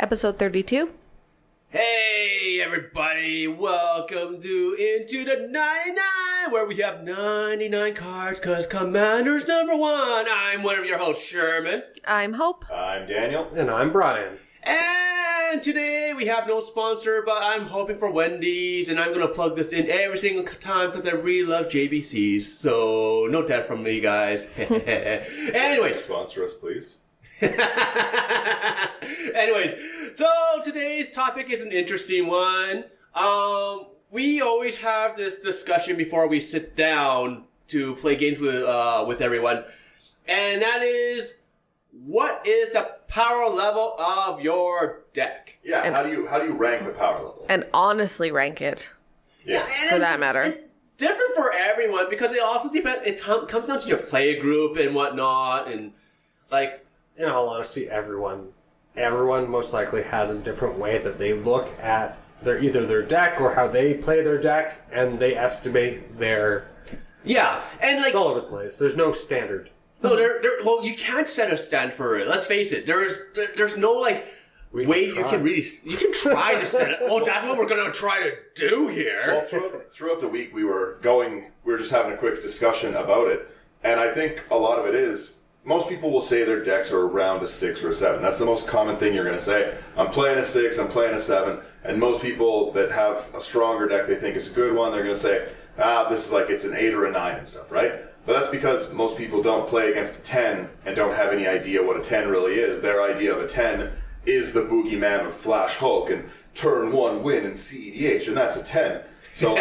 episode 32. Hey everybody, welcome to Into the 99, where we have 99 cards, cause Commander's number one. I'm one of your hosts, Sherman. I'm Hope. I'm Daniel. And I'm Brian. And today we have no sponsor, but I'm hoping for Wendy's, and I'm gonna plug this in every single time because I really love JBCs, so no debt from me, guys. Anyways. Sponsor us, please. Anyways, so today's topic is an interesting one. We always have this discussion before we sit down to play games with everyone, and that is, what is the power level of your deck? Yeah, and how do you rank the power level? And honestly rank it. Yeah, for that matter. It's different for everyone because it also depends. It comes down to your play group and whatnot, and like. In all honesty, everyone most likely has a different way that they look at either their deck or how they play their deck, and they estimate their... Yeah, and like... It's all over the place. There's no standard. No, well, you can't set a stand for it. Let's face it. There's no, like, way you can really... You can try to set it. Well, that's what we're going to try to do here. Well, throughout the week, we were just having a quick discussion about it, and I think a lot of it is... Most people will say their decks are around a 6 or a 7. That's the most common thing you're going to say. I'm playing a 6, I'm playing a 7. And most people that have a stronger deck they think is a good one, they're going to say, this is like it's an 8 or a 9 and stuff, right? But that's because most people don't play against a 10 and don't have any idea what a 10 really is. Their idea of a 10 is the boogeyman of Flash Hulk and turn 1 win and CEDH, and that's a 10. So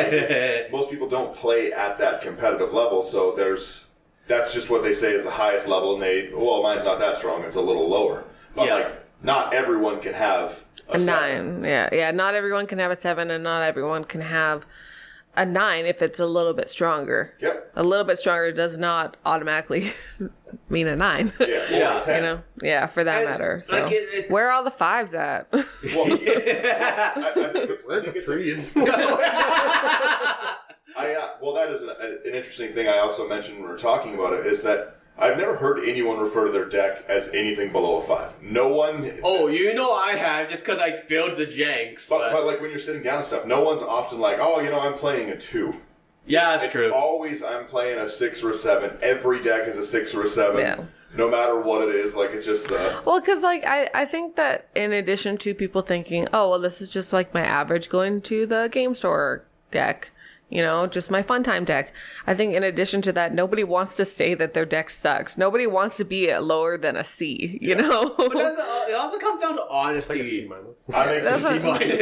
most people don't play at that competitive level, so that's just what they say is the highest level, and mine's not that strong, it's a little lower. But not everyone can have a 9. Yeah, not everyone can have a 7, and not everyone can have a 9 if it's a little bit stronger. Yep. A little bit stronger does not automatically mean a 9. Yeah. 10. You know? For that matter. So where are all the 5s at? Well, I think it's 3s. That is an interesting thing I also mentioned when we were talking about it, is that I've never heard anyone refer to their deck as anything below a 5. No one... Oh, I have, just because I build the janks. But like when you're sitting down and stuff, no one's often like, I'm playing a 2. Yeah, that's true. It's always, I'm playing a 6 or a 7. Every deck is a 6 or a 7. Yeah. No matter what it is, like, it's just the... Well, because, like, I think that in addition to people thinking, this is just, like, my average going to the game store deck... just my fun time deck. I think in addition to that, nobody wants to say that their deck sucks. Nobody wants to be lower than a C, you know? But it also comes down to honesty. Like a C minus. I make some C minus.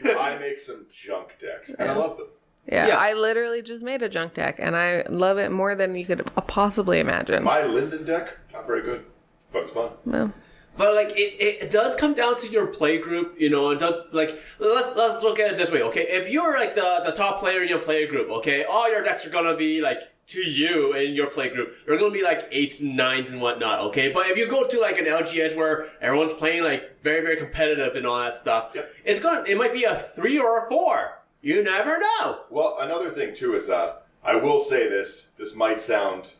I make some junk decks, and I love them. Yeah, I literally just made a junk deck, and I love it more than you could possibly imagine. My Linden deck, not very good, but it's fun. No. But like it does come down to your play group, it does like let's look at it this way, okay? If you're like the top player in your play group, okay, all your decks are gonna be like to you in your play group. They're gonna be like 8s and 9s and whatnot, okay? But if you go to like an LGS where everyone's playing like very, very competitive and all that stuff, it might be a 3 or a 4. You never know. Well, another thing too is that I will say this might sound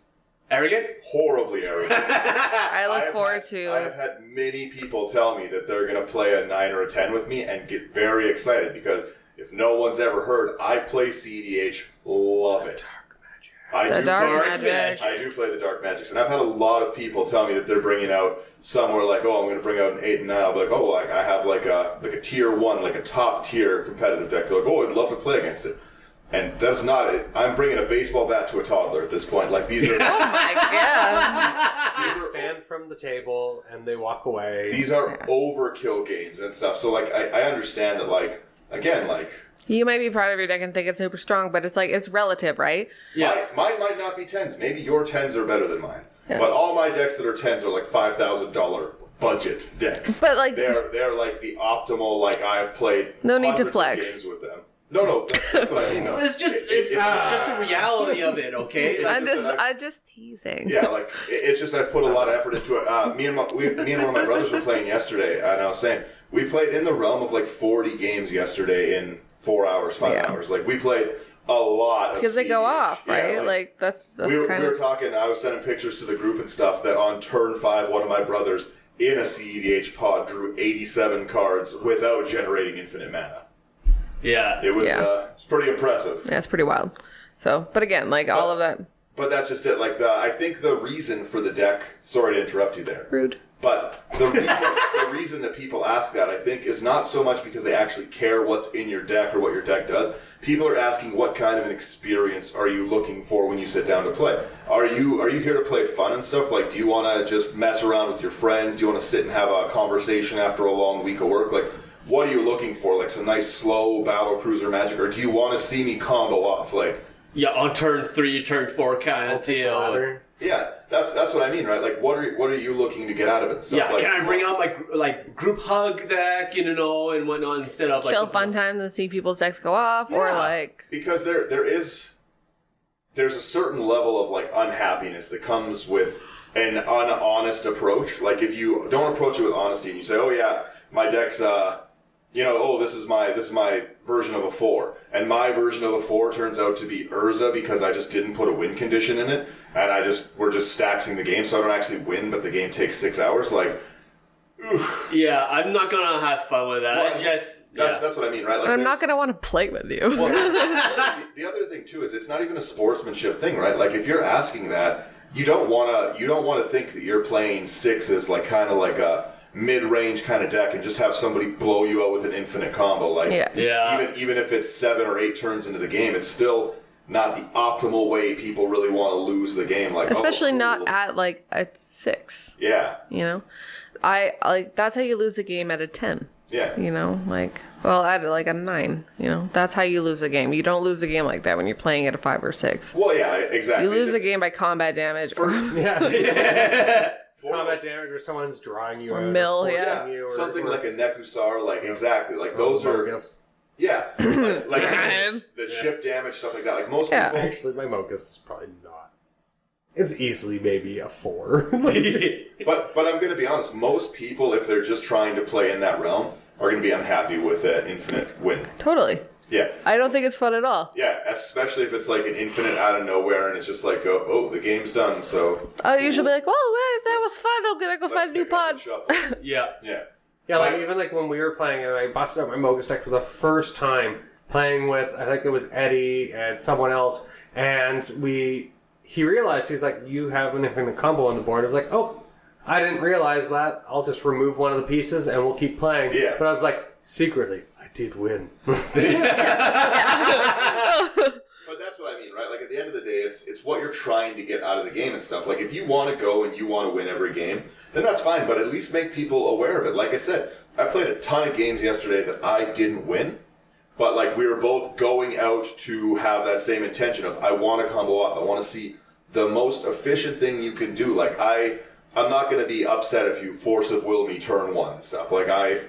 arrogant? Horribly arrogant. I look forward to... I have had many people tell me that they're going to play a 9 or a 10 with me and get very excited because if no one's ever heard, I play CEDH, love it. I do play the Dark Magics, and I've had a lot of people tell me that they're bringing out somewhere like, I'm going to bring out an 8 and 9. I'll be like, I have like a tier 1, like a top tier competitive deck. They're like, I'd love to play against it. And that's not it. I'm bringing a baseball bat to a toddler at this point. Like, these are... Oh my god. They stand from the table and they walk away. These are overkill games and stuff. So, like, I understand that, like, again, like... You might be proud of your deck and think it's super strong, but it's like, it's relative, right? Yeah. Mine might not be 10s. Maybe your 10s are better than mine. Yeah. But all my decks that are 10s are like $5,000 budget decks. But like... They're like the optimal, like, I've played no need to flex. Games with them. No, that's what I mean. No. It's just the reality of it, okay? I'm just teasing. Yeah, like it's just I've put a lot of effort into it. Me and one of my brothers were playing yesterday, and I was saying we played in the realm of like 40 games yesterday in 4 hours, 5 hours. Like we played a lot because they go off, right? Yeah, like that's we were talking. I was sending pictures to the group and stuff that on turn 5, one of my brothers in a CEDH pod drew 87 cards without generating infinite mana. Yeah. It was Yeah. it's pretty impressive. Yeah, it's pretty wild. So, but again, like all of that. But that's just it. Like I think the reason for the deck. Sorry to interrupt you there. Rude. But the reason that people ask that, I think, is not so much because they actually care what's in your deck or what your deck does. People are asking what kind of an experience are you looking for when you sit down to play. Are you here to play fun and stuff? Like, do you want to just mess around with your friends? Do you want to sit and have a conversation after a long week of work? Like, what are you looking for? Like some nice slow battle cruiser magic, or do you want to see me combo off? Like, Yeah, on turn 3, turn 4 kind of deal. yeah, that's what I mean, right? Like, what are you looking to get out of it? And stuff? Yeah, like, can I bring out my group hug deck, and whatnot instead of Chill fun times and see people's decks go off, or like because there's a certain level of like unhappiness that comes with an unhonest approach. Like if you don't approach it with honesty and you say, "Oh yeah, my deck's this is my version of a 4, and my version of a 4 turns out to be Urza because I just didn't put a win condition in it, and we're just staxing the game, so I don't actually win, but the game takes 6 hours." Like, oof. Yeah, I'm not gonna have fun with that. Well, that's what I mean, right? Like, I'm not gonna want to play with you. Well, the other thing too is it's not even a sportsmanship thing, right? Like if you're asking that, you don't want to think that you're playing 6s like kind of like a mid-range kind of deck and just have somebody blow you out with an infinite combo. Like, even if it's 7 or 8 turns into the game, it's still not the optimal way people really want to lose the game. Like, especially not at like a 6. Yeah. I like that's how you lose a game at a 10. Yeah. At like a 9. That's how you lose a game. You don't lose a game like that when you're playing at a 5 or 6. Well, yeah, exactly. You lose a game by combat damage. Combat damage, or someone's drawing you or out, mill, or yeah. you, something or like a Nekusar, like exactly, like those are. Mogus. Yeah, like the chip damage, stuff like that. Like most people. Actually, my Mogus is probably not. It's easily maybe a 4. But I'm going to be honest. Most people, if they're just trying to play in that realm, are going to be unhappy with an infinite win. Totally. Yeah. I don't think it's fun at all. Yeah, especially if it's like an infinite out of nowhere and it's just like, oh, the game's done. So I'll usually be like, well, wait, that was fun. I'm gonna go find a new pod. Yeah. Yeah, like even like when we were playing and I busted out my Mogus deck for the first time, playing with, I think it was Eddie and someone else, and he realized, he's like, you have an infinite combo on the board. I was like, oh, I didn't realize that. I'll just remove one of the pieces and we'll keep playing. Yeah. But I was like, secretly, I did win. But that's what I mean, right? Like at the end of the day, it's what you're trying to get out of the game and stuff. Like if you want to go and you want to win every game, then that's fine. But at least make people aware of it. Like I said, I played a ton of games yesterday that I didn't win, but like we were both going out to have that same intention of I want to combo off. I want to see the most efficient thing you can do. Like I'm not going to be upset if you force of will me turn 1 and stuff. Like I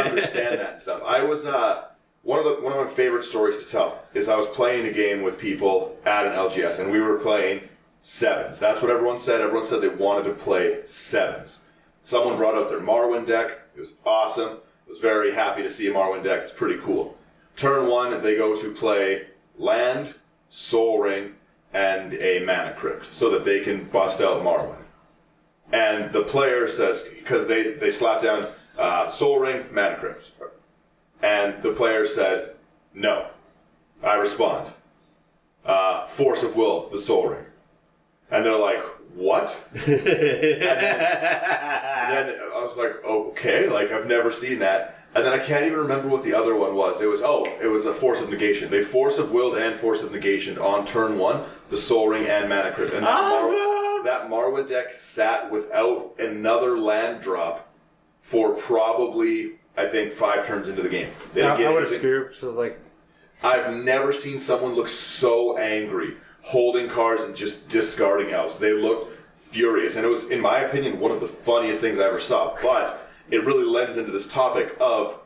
understand that and stuff. I was one of my favorite stories to tell is I was playing a game with people at an LGS and we were playing 7s. That's what everyone said. Everyone said they wanted to play 7s. Someone brought out their Marwyn deck. It was awesome. I was very happy to see a Marwyn deck. It's pretty cool. Turn 1, they go to play land, Soul Ring, and a Mana Crypt so that they can bust out Marwyn. And the player says, because they slap down Soul Ring, Mana Crypt. And the player said, no. I respond, Force of Will, the Soul Ring. And they're like, what? and then I was like, okay, like I've never seen that. And then I can't even remember what the other one was. It was a Force of Negation. They Force of Willed and Force of Negation on turn 1, the Soul Ring and Mana Crypt. And that Marwyn deck sat without another land drop for probably, I think, 5 turns into the game. I would have scooped, so like... I've never seen someone look so angry, holding cards and just discarding elves. They looked furious. And it was, in my opinion, one of the funniest things I ever saw. But it really lends into this topic of,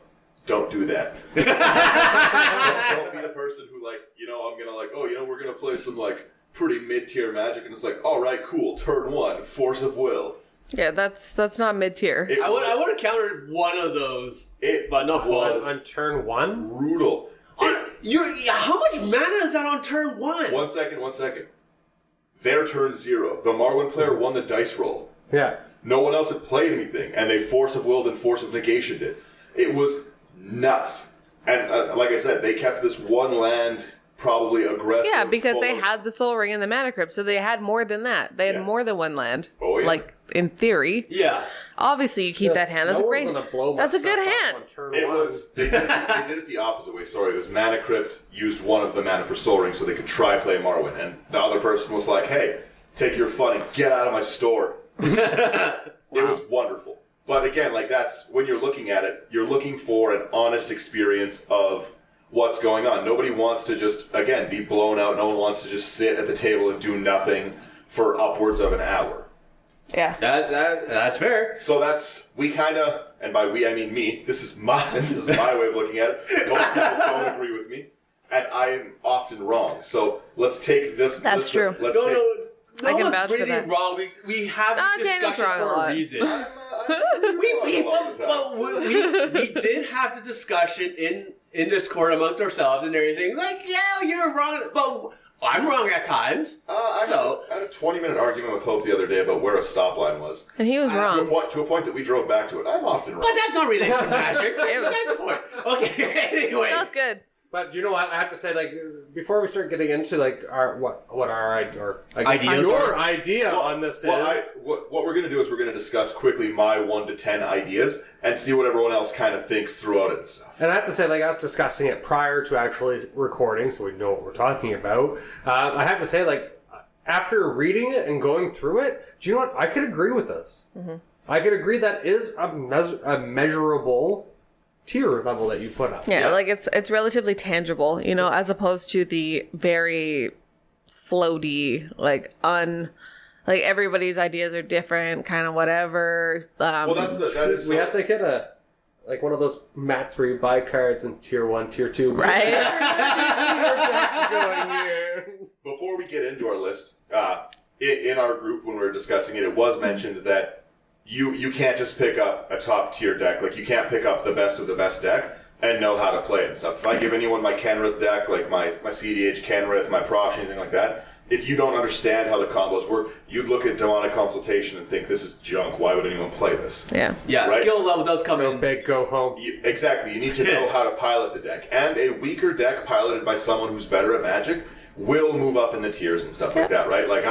don't do that. Don't be the person who, like, I'm going to like, we're going to play some, like, pretty mid-tier Magic. And it's like, all right, cool, turn 1, Force of Will. Yeah, that's not mid-tier. I would have countered one of those, but not both. On turn 1? Brutal. How much mana is that on turn 1? 1 second. Their turn 0. The Marwyn player won the dice roll. Yeah. No one else had played anything, and they Force of Willed and Force of Negationed it. It was nuts. And like I said, they kept this one land probably aggressive. Yeah, because they had the Soul Ring and the Mana Crypt, so they had more than that. They had more than one land. Oh, yeah. Like, in theory. Yeah. Obviously, you keep that hand. That's a great. That's a good hand. It was. They did it the opposite way. Sorry, it was Mana Crypt used one of the mana for Soul Ring so they could try play Marwyn, and the other person was like, "Hey, take your fun and get out of my store." It was wonderful. But again, like that's when you're looking at it, you're looking for an honest experience of what's going on. Nobody wants to just, again, be blown out. No one wants to just sit at the table and do nothing for upwards of an hour. Yeah. That's fair. So we kind of, and by we I mean me, this is my way of looking at it. Most people don't agree with me, and I'm often wrong. So let's take this. That's true. No, I can one's vouch for really that. wrong. We have this Daniel's discussion wrong a for a lot. reason. We did have the discussion in Discord amongst ourselves and everything. Like, yeah, you're wrong, but I'm wrong at times. I had a 20-minute argument with Hope the other day about where a stop line was. And he was wrong. To a point that we drove back to it. I'm often wrong. But that's not relation magic. Besides the point. Okay, anyway. That was good. But do you know what? I have to say, like, before we start getting into like what our Ideas your are. idea on this is. What we're going to do is we're going to discuss quickly my 1 to 10 ideas and see what everyone else kind of thinks throughout it and stuff. And I have to say, like, us discussing it prior to actually recording, so we know what we're talking about. I have to say, like, after reading it and going through it, do you know what? I could agree with this. Mm-hmm. I could agree that is a measurable tier level that you put up. Yeah, like it's relatively tangible, you know, as opposed to the very floaty, like everybody's ideas are different, kind of whatever. Well, that is. We have to get like one of those mats where you buy cards in tier 1, tier 2. Right. Before we get into our list, in our group when we were discussing it, it was mentioned that you can't just pick up a top tier deck. Like, you can't pick up the best of the best deck and know how to play it and stuff. If I give anyone my Kenrith deck, like my CDH Kenrith, my Prosh, anything like that, if you don't understand how the combos work, you'd look at Demonic Consultation and think, this is junk. Why would anyone play this? Yeah. Yeah, Right? skill level does come Go in. big, go home. Exactly. You need to know how to pilot the deck. And a weaker deck piloted by someone who's better at Magic will move up in the tiers and stuff like that, right? Like,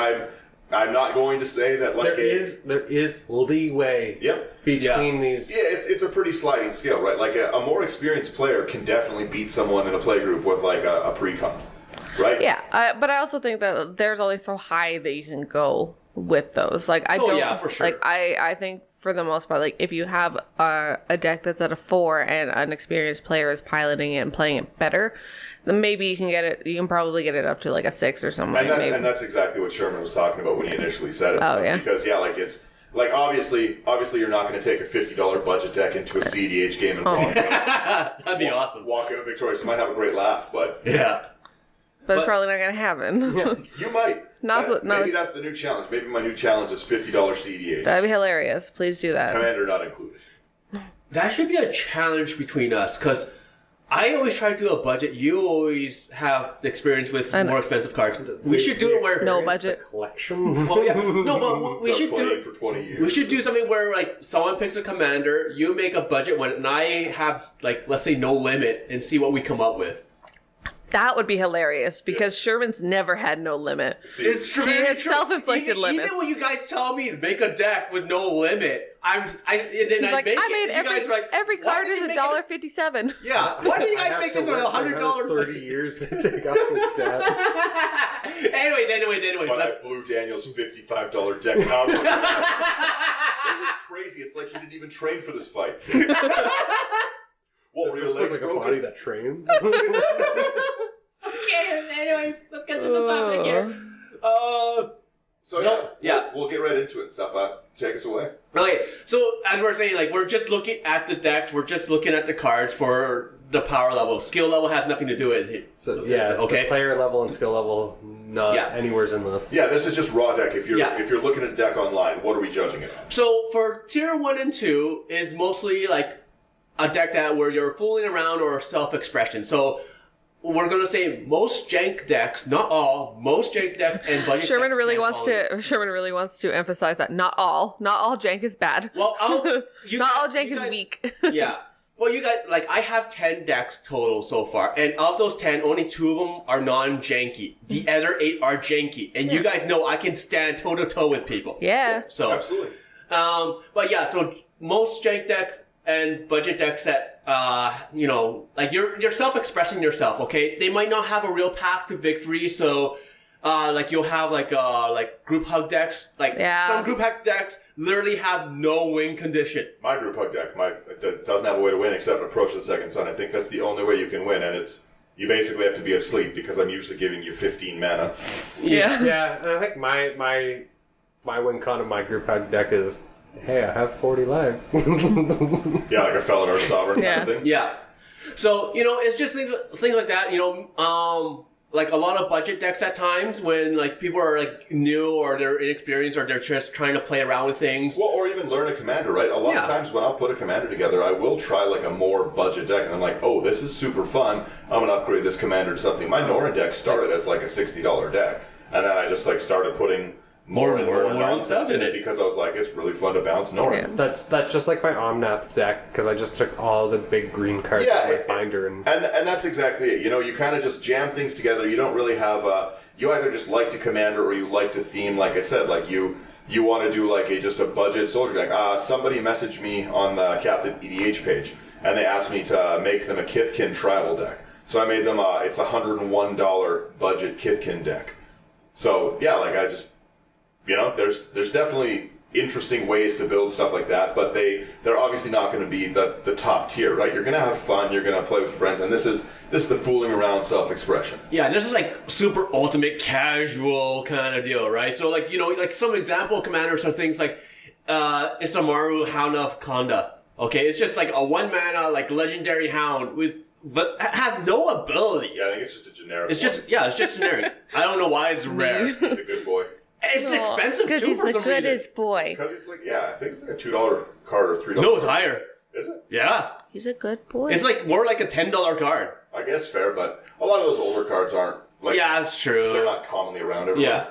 I'm not going to say that like there is leeway between these. Yeah, it's a pretty sliding scale, right? Like a more experienced player can definitely beat someone in a play group with like a pre-com, right? Yeah, but I also think that there's only so high that you can go with those. Like, I don't. Yeah, for sure. Like, I think for the most part, like, if you have a deck that's at a 4 and an experienced player is piloting it and playing it better, then maybe you can get it. You can probably get it up to like a 6 or something. And that's exactly what Sherman was talking about when he initially said it. Oh, yeah. Because like it's like obviously you're not going to take a $50 budget deck into a CDH game and That'd be awesome. walk out victorious. You might have a great laugh, but Yeah. But it's probably not going to happen. you might. Maybe that's the new challenge. Maybe my new challenge is $50 CDH. That'd be hilarious. Please do that. Commander not included. That should be a challenge between us, because I always try to do a budget. You always have the experience with more expensive cards. We should do it where No budget. The collection. Well, yeah. No, but we should playing do. for 20 years. We should do something where like someone picks a commander, you make a budget one, and I have like, let's say, no limit, and see what we come up with. That would be hilarious because Sherman's never had no limit. It's true. He had self-inflicted limits. Even when you guys tell me to make a deck with no limit, and then He's I like, make I it. made and you guys are like, every why card did is you make it $1.57. Yeah. Why do you guys make this with $100? 30 years to take out this debt. Anyways. But I blew Daniel's $55 deck out. It was crazy. It's like he didn't even train for this fight. What, Does were this your look legs like a broken? body that trains? Okay, anyways, let's get to the topic here. We'll get right into it and stuff. Take us away. Okay, so as we're saying, like, we're just looking at the decks, we're just looking at the cards for the power level. Skill level has nothing to do with it. So yeah, okay. So player level and skill level, not anywhere's in this. Yeah, this is just raw deck. If you're looking at a deck online, what are we judging it on? So for tier 1 and 2 is mostly like a deck that where you're fooling around or self-expression. So we're gonna say most jank decks, not all, most jank decks and budget Sherman decks. really can wants follow you. to. Sherman really wants to emphasize that not all jank is bad. Well, not all jank you is guys- weak. Yeah. Well, you guys, like, I have 10 decks total so far, and of those 10, only 2 of them are non-janky. The other 8 are janky, and you guys know I can stand toe-to-toe with people. Yeah. So, Absolutely. but yeah, so most jank decks and budget decks that, you know, like, you're self-expressing yourself, okay? They might not have a real path to victory, so... like you'll have like group hug decks. Like some group hug decks literally have no win condition. My group hug deck, that doesn't have a way to win except approach the second sun. I think that's the only way you can win, and you basically have to be asleep because I'm usually giving you 15 mana. Yeah. Yeah, and I think my win con of my group hug deck is, hey, I have 40 life. Yeah, like a Felidar Sovereign kind of thing. Yeah. So, you know, it's just things like that, you know, like a lot of budget decks at times when like people are like new or they're inexperienced or they're just trying to play around with things. Well, or even learn a commander, right? A lot of times when I'll put a commander together, I will try like a more budget deck, and I'm like, oh, this is super fun. I'm gonna upgrade this commander to something. My Norn deck started as like a $60 deck, and then I just like started putting more and more nonsense in it because I was like, it's really fun to bounce Norn. Yeah. That's just like my Omnath deck, because I just took all the big green cards out of my binder and that's exactly it. You know, you kind of just jam things together. You don't really have you either just like to commander or you like to theme. Like I said, like you want to do like just a budget soldier deck. Somebody messaged me on the Captain EDH page and they asked me to make them a Kithkin tribal deck. So I made them it's $101 budget Kithkin deck. So yeah, like I just, you know, there's definitely interesting ways to build stuff like that, but they're obviously not going to be the top tier, right? You're going to have fun, you're going to play with your friends, and this is the fooling around self-expression. Yeah, this is like super ultimate casual kind of deal, right? So like, you know, like some example commanders are things like Isamaru Hound of Kanda. Okay, it's just like a 1 mana like legendary hound but has no abilities. Yeah, I think it's just a generic It's just generic. I don't know why it's rare. He's a good boy. It's expensive too for some reason. Because he's the goodest boy. Because it's like, I think it's like a $2 card or $3 No, it's card. higher. Is it? Yeah. He's a good boy. It's like more like a $10 card. I guess fair, but a lot of those older cards aren't like Yeah, that's true. they're not commonly around everywhere. Yeah.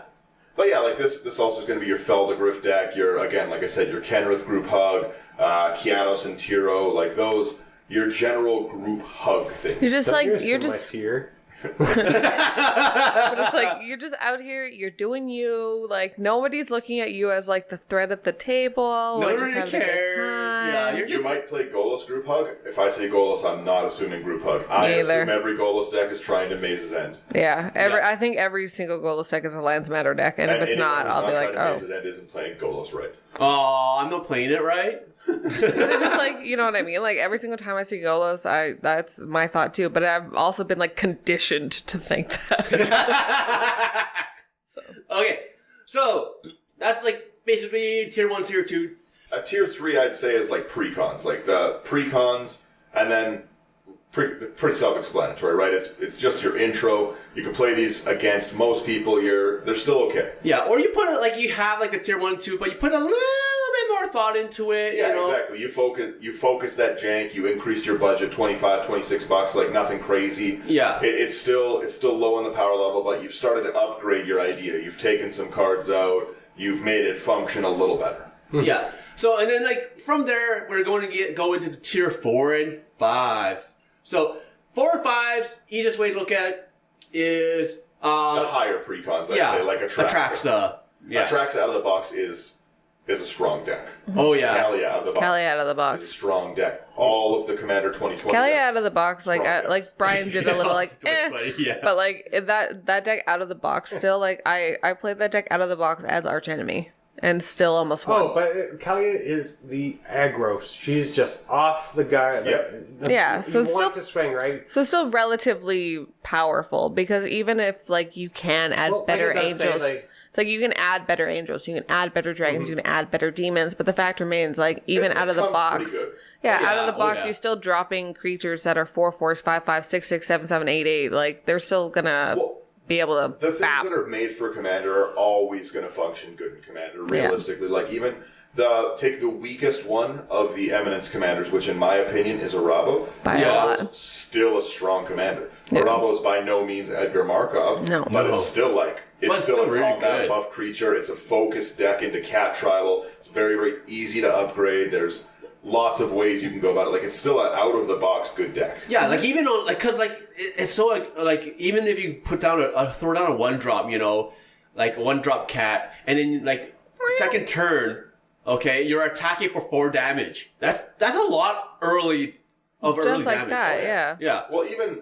But yeah, like this also is going to be your Feldegriff deck. Your again, like I said, your Kenrith group hug, Kianos and Tiro, like those. Your general group hug thing. You're just Don't like you you're assume my just. tier? But it's like you're just out here. You're doing you. Like nobody's looking at you as like the threat at the table. Nobody just having a good cares. time. Yeah, you're You just might play Golos group hug. If I say Golos, I'm not assuming group hug. I Neither. assume every Golos deck is trying to Maze's End. Yeah, I think every single Golos deck is a Lance Matter deck, and if it's anyone not, who's I'll be like, trying to oh. Maze's End isn't playing Golos right. Oh, I'm not playing it right. But it's just like, you know what I mean? Like every single time I see Golos, that's my thought too. But I've also been like conditioned to think that. Okay, so that's like basically tier 1, tier 2. A tier 3, I'd say, is like precons, like the precons, and then pretty self-explanatory, right? It's just your intro. You can play these against most people. They're still okay. Yeah, or you put it like you have like the tier 1, 2, but you put a little bit more thought into it. Yeah, you know? exactly. You focus that jank. You increase your budget $25-$26, like nothing crazy. Yeah. It's still low on the power level, but you've started to upgrade your idea. You've taken some cards out. You've made it function a little better. Yeah. So and then like from there we're going to go into the tier 4 and 5s. So 4 and 5s, easiest way to look at it is The higher precons, I'd say, like Atraxa. Yeah. Atraxa out of the box is a strong deck. Oh yeah. Kalia out of the box. Kelly out of the box. is a strong deck. All of the Commander 2020 Kelly decks, out of the box, like strong decks. like Brian did a little like, 2020, yeah. but like that deck out of the box still like I played that deck out of the box as archenemy and still almost won. Oh, but Kalia is the aggro. She's just off the guard. Yep. Yeah, so you it's want still- to swing, right? So it's still relatively powerful because even if like you can add Well, like better it does say, angels, like- it's like you can add better angels, you can add better dragons, you can add better demons, but the fact remains like even It out of the comes box, pretty good. out of the box, yeah. you're still dropping creatures that are 4/4s, 5/5, 6/6, 7/7, 8/8. Like they're still gonna Well, be able to the things bap. that are made for Commander are always going to function good in Commander, realistically. Like even take the weakest one of the Eminence commanders, which in my opinion is Arabo. By a lot. Still a strong commander. Yeah. Arabo's by no means Edgar Markov, No. but it's still like it's still a really combat good. buff creature. It's a focused deck into cat tribal. It's very, very easy to upgrade. There's lots of ways you can go about it. Like it's still an out of the box good deck. Yeah, like even on like because like it's so like even if you put down throw down a 1-drop, you know, like 1-drop cat, and then like second turn, okay, you're attacking for 4 damage. That's a lot early of early Just like damage. that, yeah. Yeah. Well, even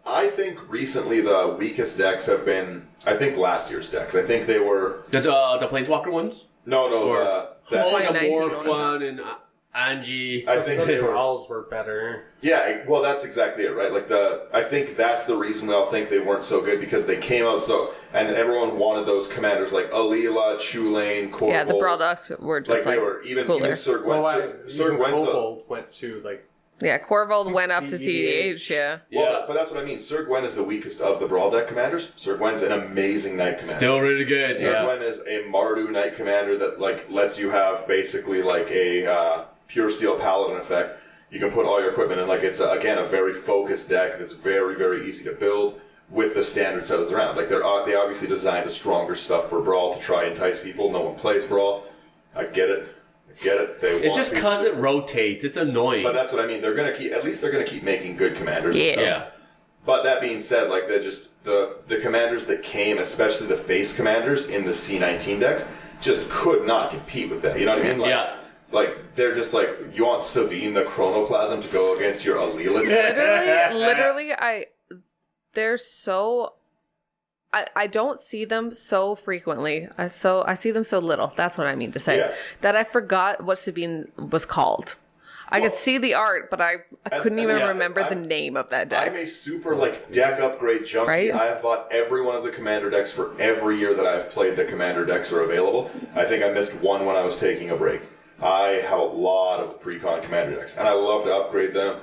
I think recently the weakest decks have been, I think last year's decks. I think they were The Planeswalker ones. no, Or- the Oh, like a 2019 Morph ones. one and Angie. I think The they were. brawls were better. Yeah, well, that's exactly it, right? Like I think that's the reason we all think they weren't so good because they came out and everyone wanted those commanders like Alila, Chulane, Corvold. Yeah, the Brawl Ducks were just Like like they were even cooler. Sir Gwen. Well, why? Sir Even Gwen's the Kobold went to like. Yeah, Corvold went up to CEDH. CEDH, yeah. well, but that's what I mean. Sir Gwen is the weakest of the Brawl deck commanders. Sir Gwen's an amazing knight commander. Still really good. Sir Yeah. Gwen is a Mardu knight commander that like lets you have basically like a pure steel paladin effect. You can put all your equipment in. Like it's again a very focused deck that's very, very easy to build with the standard set as around. Like they obviously designed a stronger stuff for Brawl to try and entice people. No one plays Brawl. I get it. They It's want just people because to- it rotates. It's annoying. But that's what I mean. They're gonna keep making good commanders. and Yeah. stuff. yeah. But that being said, like the commanders that came, especially the face commanders in the C19 decks, just could not compete with that. You know what I mean? Like, Yeah. Like they're just like you want Savine the Chronoplasm to go against your Alila deck. Literally, they're so. I don't see them so frequently. I see them so little. That's what I mean to say. Yeah. That I forgot what Sabine was called. I could see the art, but I couldn't even yeah, remember the name of that deck. I'm a super like deck upgrade junkie. Right? I have bought every one of the commander decks for every year that I've played. The commander decks are available. I think I missed one when I was taking a break. I have a lot of pre-con commander decks, and I love to upgrade them.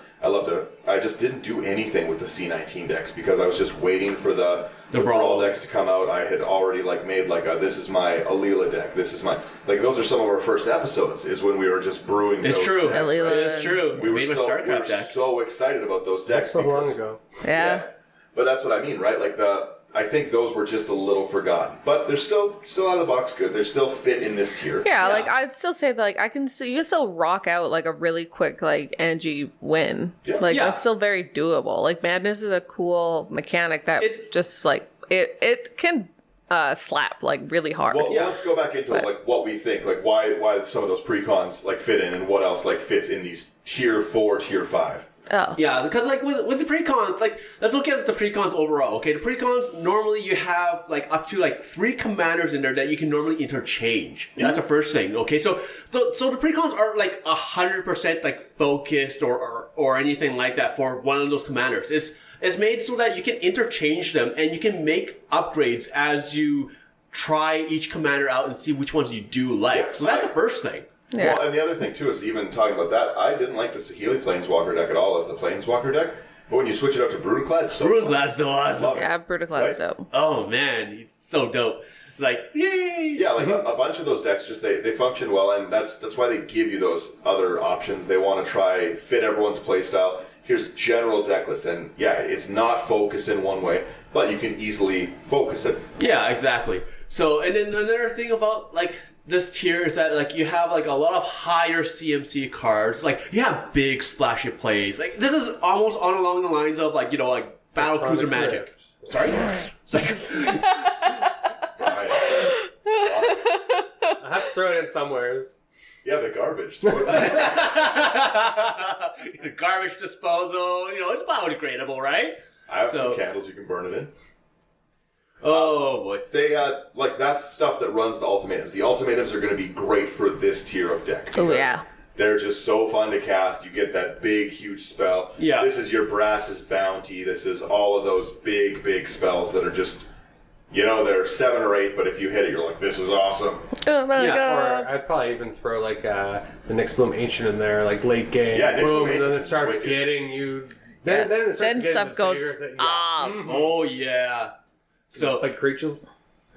I just didn't do anything with the C19 decks because I was just waiting for the Brawl decks to come out. I had already like made like this is my Alila deck. This is my like those are some of our first episodes. Is when we were just brewing. It's those true. decks, Alila. right? It's true. We were made a StarCraft deck. so excited about those decks. That's so long because- ago. Yeah. But that's what I mean, right? Like I think those were just a little forgotten, but they're still out of the box good. They still fit in this tier. Yeah, like I'd still say that like you can still rock out like a really quick like Angie win. Yeah. Like Yeah. that's still very doable. Like Madness is a cool mechanic that It's- just like it can slap like really hard. Well, Yeah. let's go back into like what we think, like why some of those precons like fit in, and what else like fits in these tier 4, tier 5. Oh. Yeah, because like with the precons, like let's look at the precons overall. Okay, the precons normally you have like up to like 3 commanders in there that you can normally interchange. Yeah. That's the first thing. Okay, so the precons aren't like 100% like focused or anything like that for one of those commanders. It's made so that you can interchange them and you can make upgrades as you try each commander out and see which ones you do like. Yeah, So that's the first thing. Yeah. Well, and the other thing too is even talking about that, I didn't like the Saheeli Planeswalker deck at all as the Planeswalker deck, but when you switch it out to Brutalclad, it's so fun. Brutaglad's so awesome. Love it. Yeah, Bruticlad's Right? dope. Oh man, he's so dope. Like, yay! Yeah, like a bunch of those decks just they function well, and that's why they give you those other options. They want to try fit everyone's playstyle. Here's a general deck list, and yeah, it's not focused in one way, but you can easily focus it. Yeah, exactly. So, and then another thing about like this tier is that like you have like a lot of higher CMC cards. Like you have big splashy plays. Like this is almost on along the lines of like like Battle Cruiser Chronic Magic. Rift. Sorry. It's like Right. I have to throw it in somewheres. Yeah, the garbage. the garbage disposal. It's biodegradable, right? I have So- some candles you can burn it in. Oh boy. They like that's stuff that runs the ultimatums. The ultimatums are going to be great for this tier of deck. Oh, because yeah. They're just so fun to cast. You get that big, huge spell. Yeah. This is your Brass's Bounty. This is all of those big, big spells that are just, they're 7 or 8, but if you hit it, you're like, this is awesome. Oh my Yeah, god. Or I'd probably even throw like the Nyx Bloom Ancient in there, like late game. Yeah, Nyx Bloom boom, and then it Ancient's starts wicked. getting you. Then it starts Then getting stuff the goes bigger thing. off. Oh yeah. So Like creatures.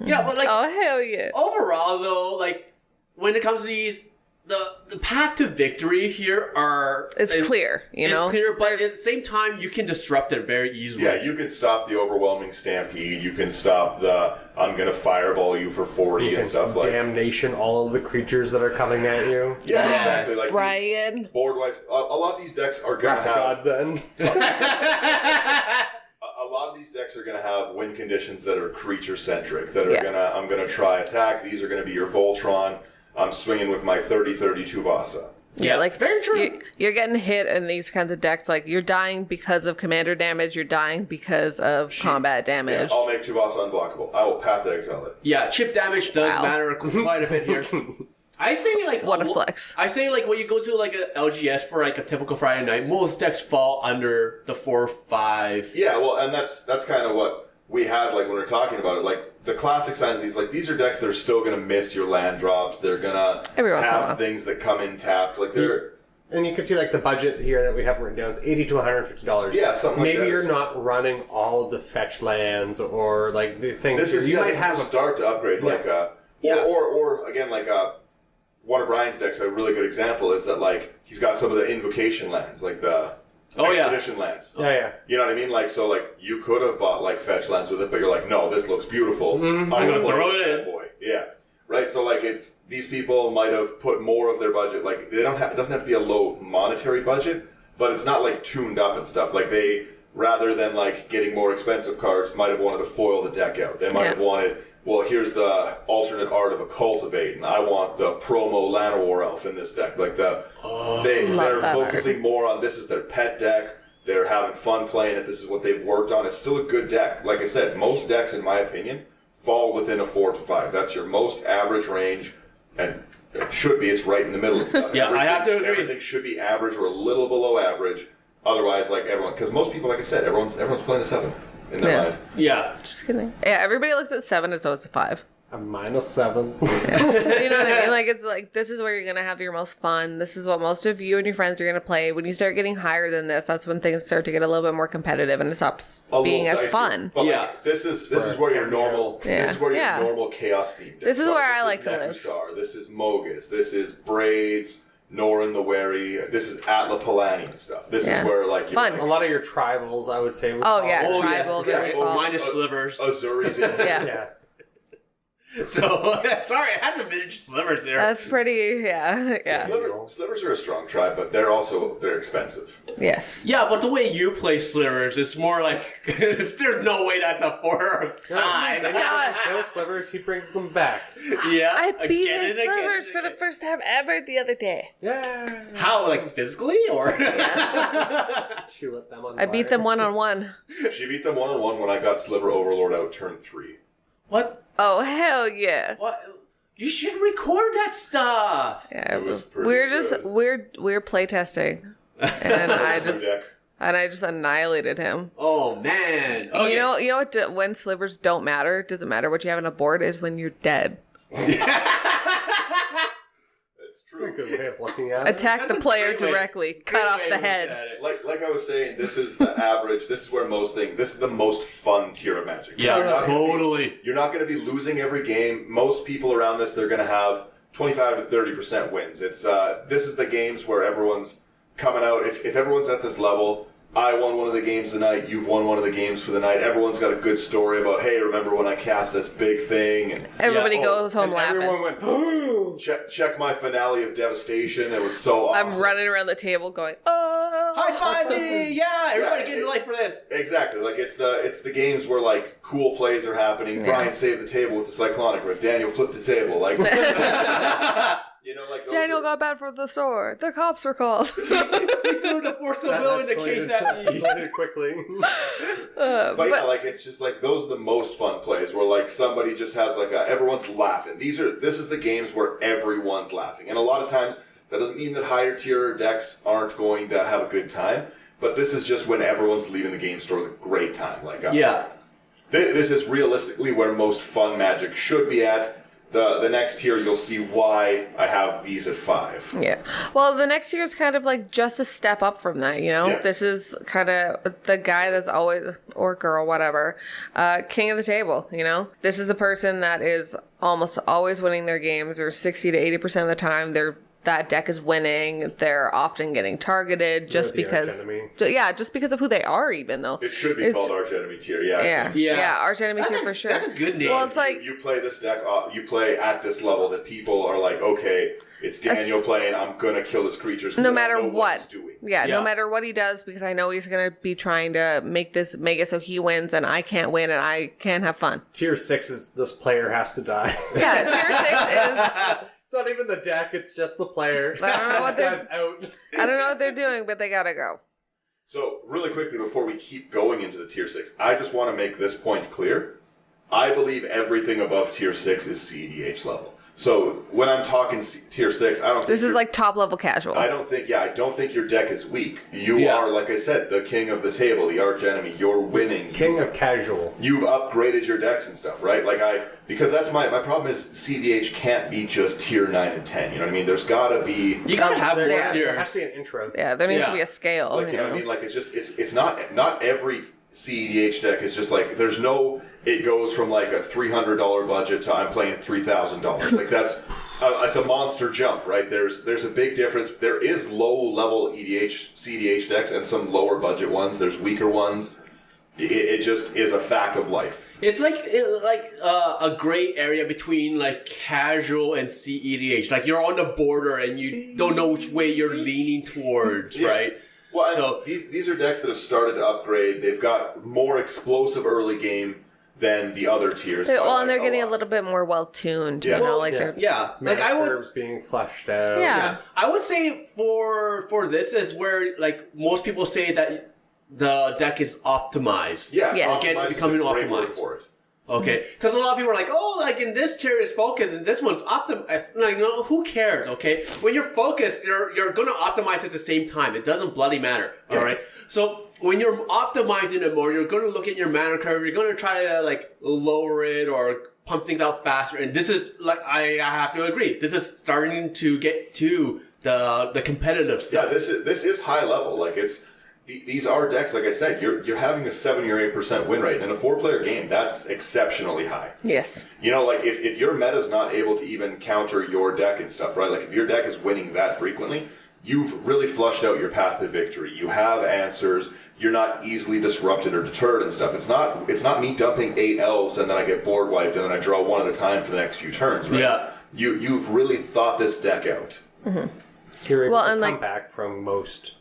yeah, but like Oh hell yeah. overall though, like when it comes to these the path to victory here It's clear, you know? It's clear, but at the same time, you can disrupt it very easily. Yeah, you can stop the overwhelming stampede. You can stop the I'm going to fireball you for 40 and stuff like that. Damnation, all of the creatures that are coming at you. Yeah, Yes. exactly. Like Brian. board wipes. A lot of these decks are going to have. God, then. A lot of these decks are going to have win conditions that are creature centric. That are Yeah. I'm going to try attack. These are going to be your Voltron. I'm swinging with my 30/30 Tuvasa. Yeah, like very true. You're getting hit in these kinds of decks. Like you're dying because of commander damage. You're dying because of combat Yeah, damage. I'll make Tuvasa unblockable. I will Path to Exile it. Yeah, chip damage does Wow. matter quite a bit here. I say like What a flex. I say like when you go to like a LGS for like a typical Friday night, most decks fall under the 4-5. Yeah, well, and that's kind of what we had like when we were talking about it. Like the classic signs of these, like these are decks that are still going to miss your land drops. They're gonna Every once in a while. have things that come in tapped. Like they're And you can see like the budget here that we have written down is $80 to $150. Yeah, something like Maybe that. you're not running all of the fetch lands or like the things. this here. is You might this have is a start to upgrade. Yeah. Like Yeah. or again like one of Brian's decks. A really good example is that like he's got some of the invocation lands, like the expedition lands. Yeah. You know what I mean? Like, so, like, you could have bought, like, fetch lands with it, but you're like, no, this looks beautiful. I'm going to throw play it this in. bad boy. Yeah. Right? So, like, it's, these people might have put more of their budget, like, they don't have, it doesn't have to be a low monetary budget, but it's not, like, tuned up and stuff. Like, they, rather than, like, getting more expensive cards, might have wanted to foil the deck out. They might have wanted, well, here's the alternate art of a cultivate, and I want the promo Llanowar Elf in this deck. Like, they're that focusing more on this is their pet deck. They're having fun playing it. This is what they've worked on. It's still a good deck. Like I said, most decks, in my opinion, fall within a 4 to 5. That's your most average range, and it should be. It's right in the middle of stuff. Yeah, I have to agree. Everything should be average or a little below average. Otherwise, like everyone, because most people, like I said, everyone's playing a 7 in their mind. Yeah. Just kidding. Yeah, everybody looks at 7 as though it's a 5. a -7. You know what I mean? Like, it's like, this is where you're going to have your most fun. This is what most of you and your friends are going to play. When you start getting higher than this, that's when things start to get a little bit more competitive and it stops being as dicey. fun. But Yeah. like, this is where your normal this is where your normal chaos theme. This is where I like to live. This is Mogus. This is Braids. Norin the Wary. This is Atla Palani and stuff. This is where like Fun. Like, A lot of your tribals, I would say. Would Oh, fall. yeah. Oh, Tribal, yeah. very Oh, fall. mine is slivers. Azuri's in there. Yeah. Yeah. So, sorry, I had to manage slivers there. That's pretty, yeah. Slivers are a strong tribe, but they're expensive. Yes. Yeah, but the way you play slivers, it's more like there's no way that's a 4 or a 5. Kill slivers, he brings them back. Yeah, I beat again his and again slivers and for the again. first time ever the other day. Yeah. How, like physically, or? She lit them on I beat them one-on-one. She beat them 1-on-1 when I got Sliver Overlord out turn 3. What? Oh, hell yeah. What? You should record that stuff. Yeah, It was pretty we're just good. we're playtesting, and I New just deck. annihilated him. Oh man. Okay. You know what? When slivers don't matter, it doesn't matter what you have on a board. Is when you're dead. It's That's a true. good way of looking at it. Attack the That's a player great way- directly. great Cut off way the to look head. at it. Like I was saying, this is the average. This is where this is the most fun tier of Magic. Yeah, You're not gonna be- totally. You're not going to be losing every game. Most people around this, they're going to have 25 to 30% wins. It's this is the games where everyone's coming out. If everyone's at this level, I won one of the games tonight. You've won one of the games for the night. Everyone's got a good story about, hey, remember when I cast this big thing? And Everybody Yeah. goes home And laughing. everyone went, oh! check my finale of Devastation. It was so awesome. I'm running around the table going, oh. High five me! Yeah, everybody Yeah, get in life for this. Exactly. Like it's the games where like cool plays are happening. Brian saved the table with the Cyclonic Rift. Daniel flipped the table. Like you know, like those Daniel are- got bad for the store. The cops were called. He threw the force of will in the case at me. escalated quickly. But yeah, like it's just like those are the most fun plays where like somebody just has like everyone's laughing. This is the games where everyone's laughing, and a lot of times that doesn't mean that higher tier decks aren't going to have a good time. But this is just when everyone's leaving the game store with a great time. Like Yeah. this is realistically where most fun Magic should be at. The next tier, you'll see why I have these at 5. Yeah. Well, the next year is kind of like just a step up from that, you know? Yeah. This is kind of the guy that's always, or girl, whatever, king of the table, you know? This is the person that is almost always winning their games, or 60 to 80% of the time. that deck is winning. They're often getting targeted just the because, archenemy. just because of who they are. Even though It should be called Arch Enemy Tier. yeah, Arch Enemy Tier for sure. That's a good name. Well, it's like You play this deck, you play at this level that people are like, okay, it's Daniel playing, I'm gonna kill this creature. no matter what, he's doing. no matter what he does, because I know he's gonna be trying to make it so he wins and I can't win and I can't have fun. Tier 6 is this player has to die. Yeah, Tier 6 is. It's not even the deck, it's just the player. I don't know what This guy's out. I don't know what they're doing, but they gotta go. So, really quickly, before we keep going into the Tier 6, I just want to make this point clear. I believe everything above Tier 6 is CEDH level. So, when I'm talking Tier 6, I don't think This is like top level casual. I don't think your deck is weak. You are, like I said, the king of the table, the arch enemy. You're winning. King of casual. You've upgraded your decks and stuff, right? Because that's my problem is CDH can't be just tier 9 and 10. You know what I mean? There's gotta be. You gotta have more Yeah. There tiers. has to be an intro. Yeah, there needs to be a scale. Like, you know what I mean? Like, it's not every CEDH deck is just like, there's no, it goes from like a $300 budget to I'm playing $3,000. Like, that's, it's a monster jump, right? There's a big difference. There is low level CEDH decks and some lower budget ones. There's weaker ones. It just is a fact of life. It's like a gray area between like casual and CEDH. Like you're on the border and you don't know which way you're leaning towards, right? Well, So these are decks that have started to upgrade. They've got more explosive early game than the other tiers. And they're getting a little bit more well tuned. Yeah. You know, Well, like they're like I would. Curves being fleshed out. Yeah. I would say for this is where like most people say that the deck is optimized. Yeah, Yes. optimized is Becoming a great word optimized. for it. Okay, because a lot of people are like, oh, like in this tier is focused and this one's optimized. Like, no, who cares? Okay, when you're focused, you're gonna optimize at the same time. It doesn't bloody matter. All right. So when you're optimizing it more, you're gonna look at your mana curve. You're gonna try to like lower it or pump things out faster. And this is like I have to agree. This is starting to get to the competitive stuff. Yeah, this is high level. Like these are decks. Like I said, you're having a 70 or 8% win rate in a 4-player game. That's exceptionally high. yes. You know, like if your meta's not able to even counter your deck and stuff, right? Like if your deck is winning that frequently, you've really flushed out your path to victory. You have answers. You're not easily disrupted or deterred and stuff. It's not me dumping 8 elves and then I get board wiped and then I draw one at a time for the next few turns, right? Yeah. You've really thought this deck out. You're able to and come like- back from most.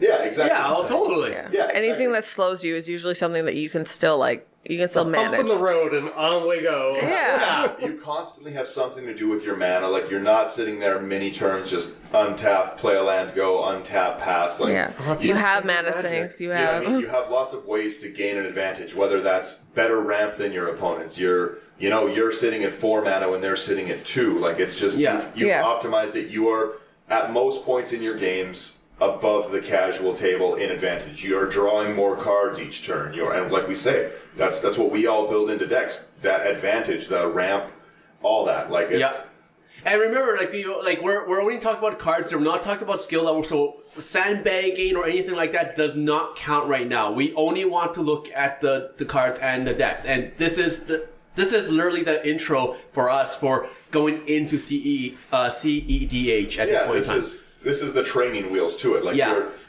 Yeah, exactly. Yeah, oh, totally. Yeah. Yeah, Anything exactly. that slows you is usually something that you can still Bump manage. in the road and on we go. Yeah. You constantly have something to do with your mana. Like you're not sitting there many turns just untap, play a land, go, untap, pass. Like Yeah. that's You my have favorite mana magic. sinks. You yeah, I have. mean, you have lots of ways to gain an advantage. Whether that's better ramp than your opponents. You're sitting at 4 mana when they're sitting at 2. Like it's just you've Yeah. optimized it. You are at most points in your games above the casual table in advantage. You're drawing more cards each turn. And like we say, that's what we all build into decks. That advantage, the ramp, all that. Like it's And remember, we're only talking about cards. We're not talking about skill level. So sandbagging or anything like that does not count right now. We only want to look at the cards and the decks. And this is literally the intro for us for going into CEDH at this point in time. This is the training wheels to it. Like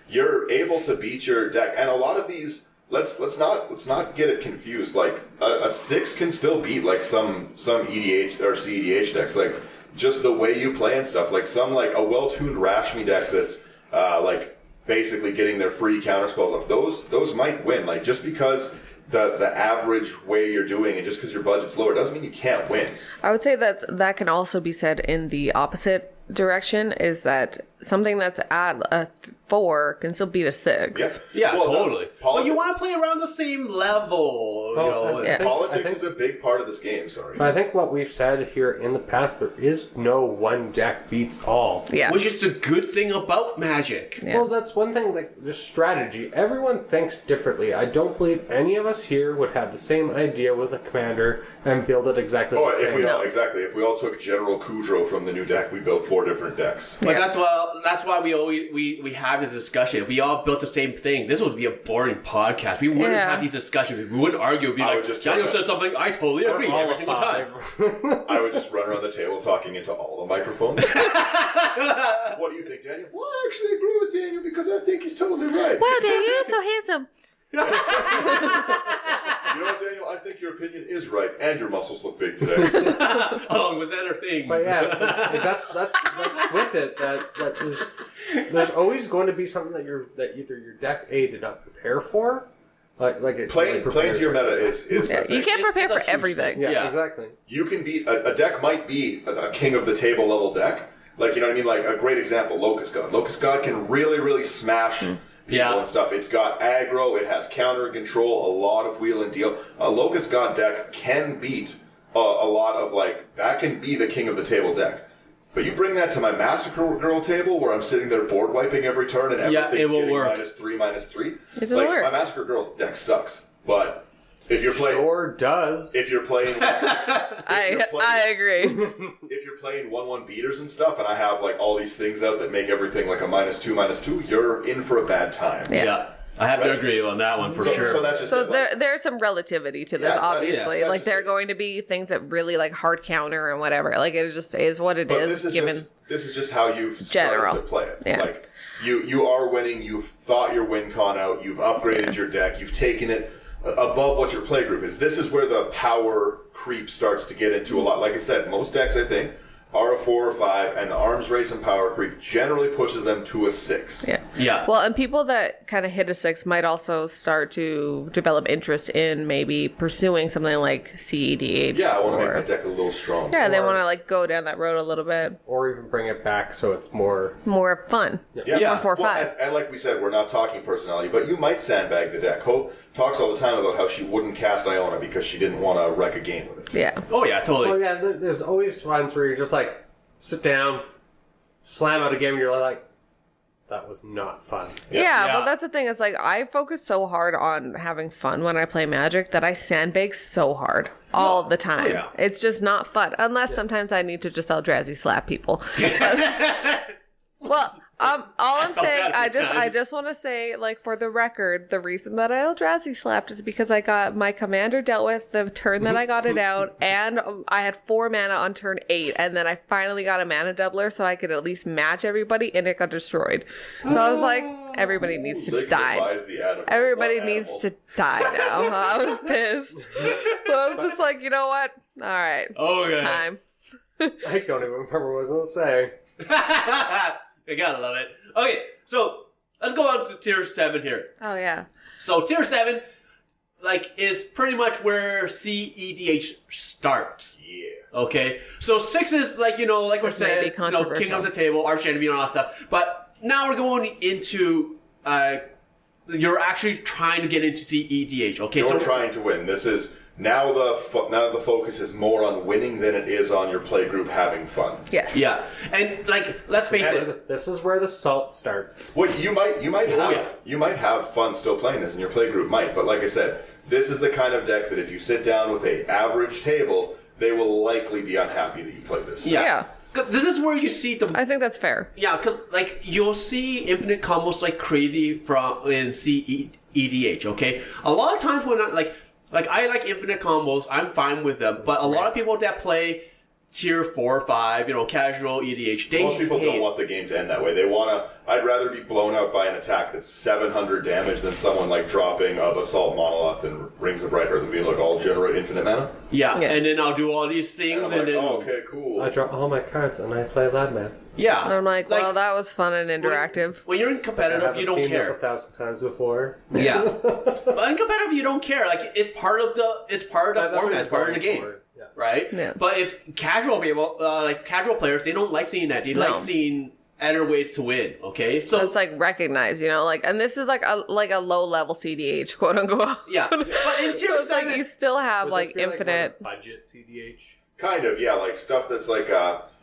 you're able to beat your deck, and a lot of these. Let's not get it confused. Like a 6 can still beat like some EDH or CEDH decks. Like just the way you play and stuff. Like some like a well-tuned Rashmi deck that's like basically getting their free counter spells off. Those might win. Like just because the average way you're doing and just because your budget's lower doesn't mean you can't win. I would say that can also be said in the opposite direction, is that something that's at a 4 can still beat a 6. Yeah, Well, totally. politics- But you want to play around the same level, Politics I think- is a big part of this game. Sorry. But I think what we've said here in the past, there is no one deck beats all. Yeah. Which is the good thing about Magic. Yeah. Well, that's one thing, like, the strategy. Everyone thinks differently. I don't believe any of us here would have the same idea with a commander and build it exactly the same. If we all took General Kudrow from the new deck, we built 4 different decks. But that's why Well, that's why we have this discussion. If we all built the same thing, this would be a boring podcast. We wouldn't have these discussions. We wouldn't argue. It'd be like, Daniel said something, I totally agree every single time. I would just run around the table talking into all the microphones. What do you think, Daniel? Well, I actually agree with Daniel because I think he's totally right. Wow, Daniel, you're so handsome. You know what, Daniel? I think your opinion is right, and your muscles look big today. Along with other things. But yeah, so that's with it. That there's always going to be something that either your deck A did not prepare for, like it playing to your meta is you can't prepare for everything. Yeah, exactly. You can be a deck might be a king of the table level deck. Like, you know what I mean? Like a great example, Locust God. Locust God can really smash people and stuff. It's got aggro, it has counter and control, a lot of wheel and deal. A Locust God deck can beat a lot of, like, that can be the king of the table deck. But you bring that to my Massacre Girl table where I'm sitting there board wiping every turn and everything's getting -3/-3. It doesn't work. My Massacre Girl's deck sucks. But if you're playing... Sure does. If you're playing... I agree. If you're playing 1/1 beaters and stuff, and I have like all these things out that make everything like a -2/-2, you're in for a bad time. Yeah. I have to agree on that one for sure. So that's just there's some relativity to this, obviously. Like there are going to be things that really like hard counter and whatever. Like it just is what it is. This is just how you've started to play it. Yeah. Like you are winning. You've thought your win con out. You've upgraded your deck. You've taken it above what your play group is. This is where the power creep starts to get into a lot. Like I said, most decks, I think, are a 4 or 5, and the arms race and power creep generally pushes them to a 6. Yeah. Well, and people that kind of hit a 6 might also start to develop interest in maybe pursuing something like CEDH. Yeah, I want to make my deck a little strong. Yeah, they want to like go down that road a little bit. Or even bring it back so it's more fun. Yeah. 4 or 5. And like we said, we're not talking personality, but you might sandbag the deck. Hope talks all the time about how she wouldn't cast Iona because she didn't want to wreck a game with it. Yeah. Oh, yeah, totally. Well, yeah, there's always ones where you're just like, sit down, slam out a game, and you're like, that was not fun. Yeah, but that's the thing. It's like I focus so hard on having fun when I play Magic that I sandbag so hard all the time. Oh, yeah. It's just not fun. Unless sometimes I need to just Eldrazi slap people. Well, all I'm saying, I just want to say, like, for the record, the reason that I Eldrazi slapped is because I got my commander dealt with the turn that I got it out, and I had 4 mana on turn 8, and then I finally got a mana doubler so I could at least match every, and it got destroyed. So I was like, everybody needs to die. Everybody needs to die now. I was pissed. So I was just like, you know what? All right. Okay. Time. I don't even remember what I was going to say. I gotta love it. Okay, so let's go on to tier 7 here. Oh, yeah. So tier 7, like, is pretty much where CEDH starts. Yeah. Okay? So 6 is, like, like we're saying, king of the table, arch enemy, and all that stuff. But now we're going into, you're actually trying to get into CEDH. Okay, You're trying to win. This is... Now the focus is more on winning than it is on your play group having fun. Yes. Yeah, and like let's face it, this is where the salt starts. Well, you might have fun still playing this, and your play group might. But like I said, this is the kind of deck that if you sit down with a average table, they will likely be unhappy that you play this. Yeah. This is where you see the. I think that's fair. Yeah, because like you'll see infinite combos like crazy in CEDH. Okay, a lot of times when I like infinite combos, I'm fine with them. But a lot of people that play tier 4 or 5, casual EDH, most people don't want the game to end that way. They want to... I'd rather be blown out by an attack that's 700 damage than someone like dropping a Basalt Monolith and Rings of Bright Hearth and being like, I'll generate infinite mana. Yeah, and then I'll do all these things and then... Oh, okay, cool. I draw all my cards and I play Ladman. Yeah. And I'm like, well, that was fun and interactive. When you're in competitive, you don't care. I've seen this 1,000 times before. Yeah. But in competitive, you don't care. Like, it's part of the format, it's part of the game. Yeah. Right? Yeah. But if casual people, casual players, they don't like seeing that. They like seeing other ways to win, okay? So it's like recognized, and this is like a low level CDH, quote unquote. Yeah. But in tier 7, you still have like infinite budget CDH. Kind of, yeah, like stuff that's like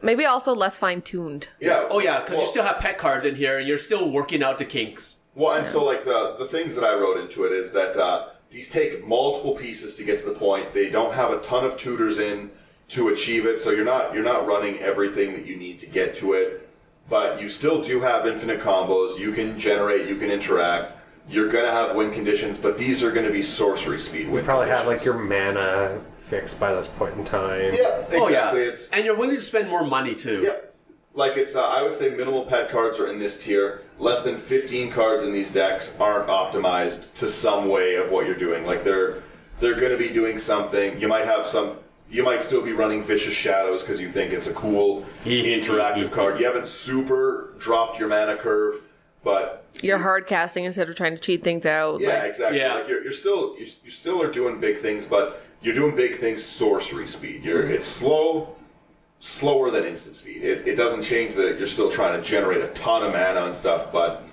maybe also less fine tuned. Yeah. Oh yeah, because you still have pet cards in here and you're still working out the kinks. Well, and so like the things that I wrote into it is that these take multiple pieces to get to the point. They don't have a ton of tutors in to achieve it, so you're not running everything that you need to get to it. but you still do have infinite combos. You can generate, you can interact. You're going to have win conditions, but these are going to be sorcery speed win You probably conditions. have like your mana fixed by this point in time. Yeah, exactly. Oh, yeah. It's And you're willing to spend more money, too. yeah. Like it's, I would say minimal pet cards are in this tier. Less than 15 cards in these decks aren't optimized to some way of what you're doing. Like they're going to be doing something. You might still be running Vicious Shadows because you think it's a cool interactive card. You haven't super dropped your mana curve, but You're hard casting instead of trying to cheat things out. yeah, exactly. Yeah. Like you still are doing big things, but you're doing big things sorcery speed. It's slower than instant speed. It doesn't change that you're still trying to generate a ton of mana and stuff, but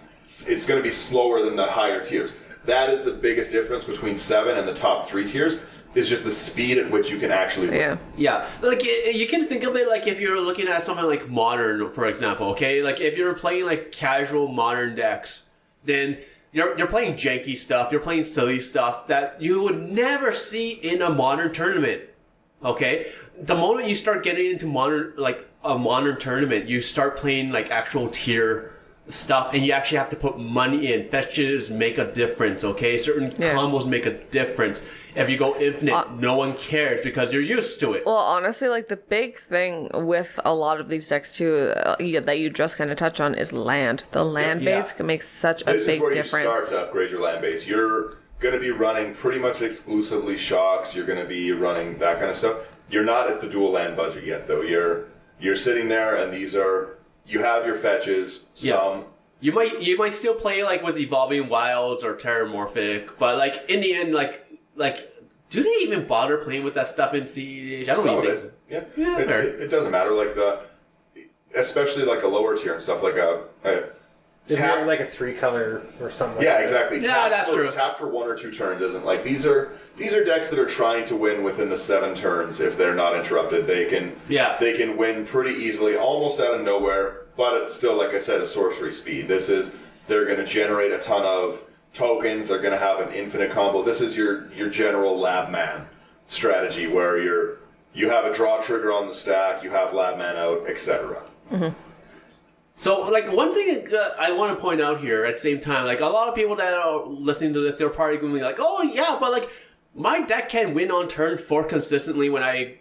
it's going to be slower than the higher tiers. That is the biggest difference between 7 and the top 3 tiers. Is just the speed at which you can actually win. Yeah. Yeah, like you can think of it like if you're looking at something like Modern, for example, okay? Like if you're playing like casual Modern decks, then you're playing janky stuff, you're playing silly stuff that you would never see in a Modern tournament, okay? The moment you start getting into a Modern tournament, you start playing like actual tier stuff, and you actually have to put money in. Fetches make a difference, okay? Certain combos make a difference. If you go infinite, no one cares because you're used to it. Well, honestly, like the big thing with a lot of these decks too, that you just kind of touch on is land. The land base can make such a This big is where difference. you start to upgrade your land base. You're going to be running pretty much exclusively shocks. You're going to be running that kind of stuff. You're not at the dual land budget yet, though. You're sitting there, and you have your fetches. Some You might still play like with Evolving Wilds or Terramorphic, but like in the end, like do they even bother playing with that stuff in CEDH? I don't some even of think. it. Yeah, it doesn't matter. Like especially like a lower tier and stuff, like a Is tap. there like a 3-color or something like Yeah, that? exactly. Yeah, that's true. Tap for 1 or 2 turns isn't like these are decks that are trying to win within the 7 turns if they're not interrupted. They can win pretty easily, almost out of nowhere. But it's still, like I said, a sorcery speed. They're going to generate a ton of tokens. They're going to have an infinite combo. This is your general lab man strategy where you have a draw trigger on the stack, you have lab man out, etc. Mm-hmm. So, like, one thing I want to point out here at the same time, like, a lot of people that are listening to this, they're probably going to be like, oh, yeah, but, like, my deck can win on turn 4 consistently when I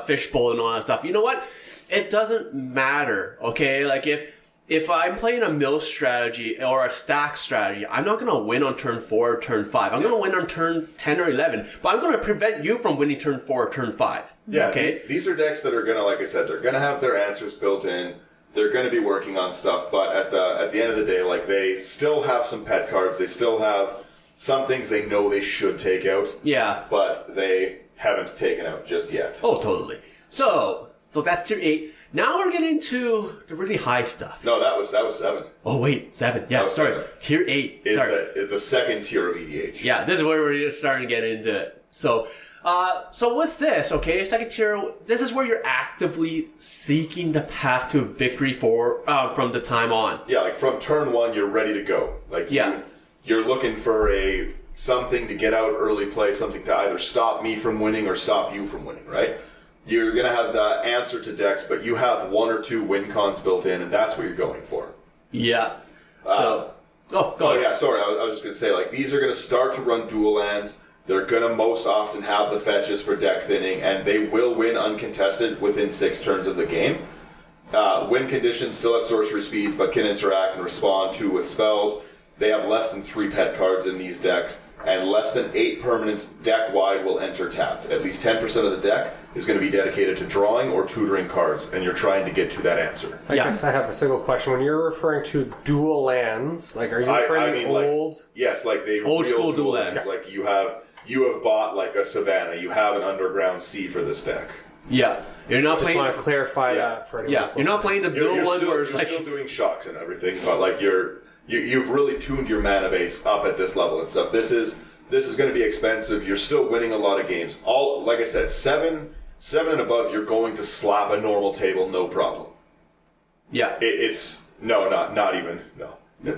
fishbowl and all that stuff. You know what? It doesn't matter, okay? Like, if I'm playing a mill strategy or a stack strategy, I'm not going to win on turn 4 or turn 5. I'm going to win on turn 10 or 11, but I'm going to prevent you from winning turn 4 or turn 5. Yeah, okay? These are decks that are going to, like I said, they're going to have their answers built in. They're going to be working on stuff, but at the end of the day, like, they still have some pet cards. They still have some things they know they should take out. Yeah. But they haven't taken out just yet. Oh, totally. So that's tier 8. Now we're getting to the really high stuff. No, that was 7. Oh, wait, 7. Yeah, was sorry. 7. Tier 8. Is Sorry. the second tier of EDH. Yeah, this is where we're starting to get into it. So with this, okay, second tier, this is where you're actively seeking the path to victory from the time on. Yeah, like from turn 1, you're ready to go. Like you're looking for something to get out early play, something to either stop me from winning or stop you from winning, right? You're going to have the answer to decks, but you have 1 or 2 win cons built in, and that's what you're going for. Yeah. So, go Oh, ahead. yeah, sorry, I was just going to say, like, these are going to start to run dual lands. They're going to most often have the fetches for deck thinning, and they will win uncontested within 6 turns of the game. Win conditions still have sorcery speeds, but can interact and respond to with spells. They have less than 3 pet cards in these decks, and less than 8 permanents deck-wide will enter tapped. At least 10% of the deck is going to be dedicated to drawing or tutoring cards, and you're trying to get to that answer. I guess I have a single question. When you're referring to dual lands, like, are you referring to old? Yes, like the Old real school dual lands. Like you have bought like a Savannah, you have an Underground Sea for this deck. Yeah. You're not Just playing. want to clarify that for anyone. Yeah, else you're not playing the dual You're ones still, where it's you're like. still doing shocks and everything, but like you've really tuned your mana base up at this level and stuff. This is going to be expensive. You're still winning a lot of games. All, like I said, 7 and above, you're going to slap a normal table, no problem. Yeah. It's not even.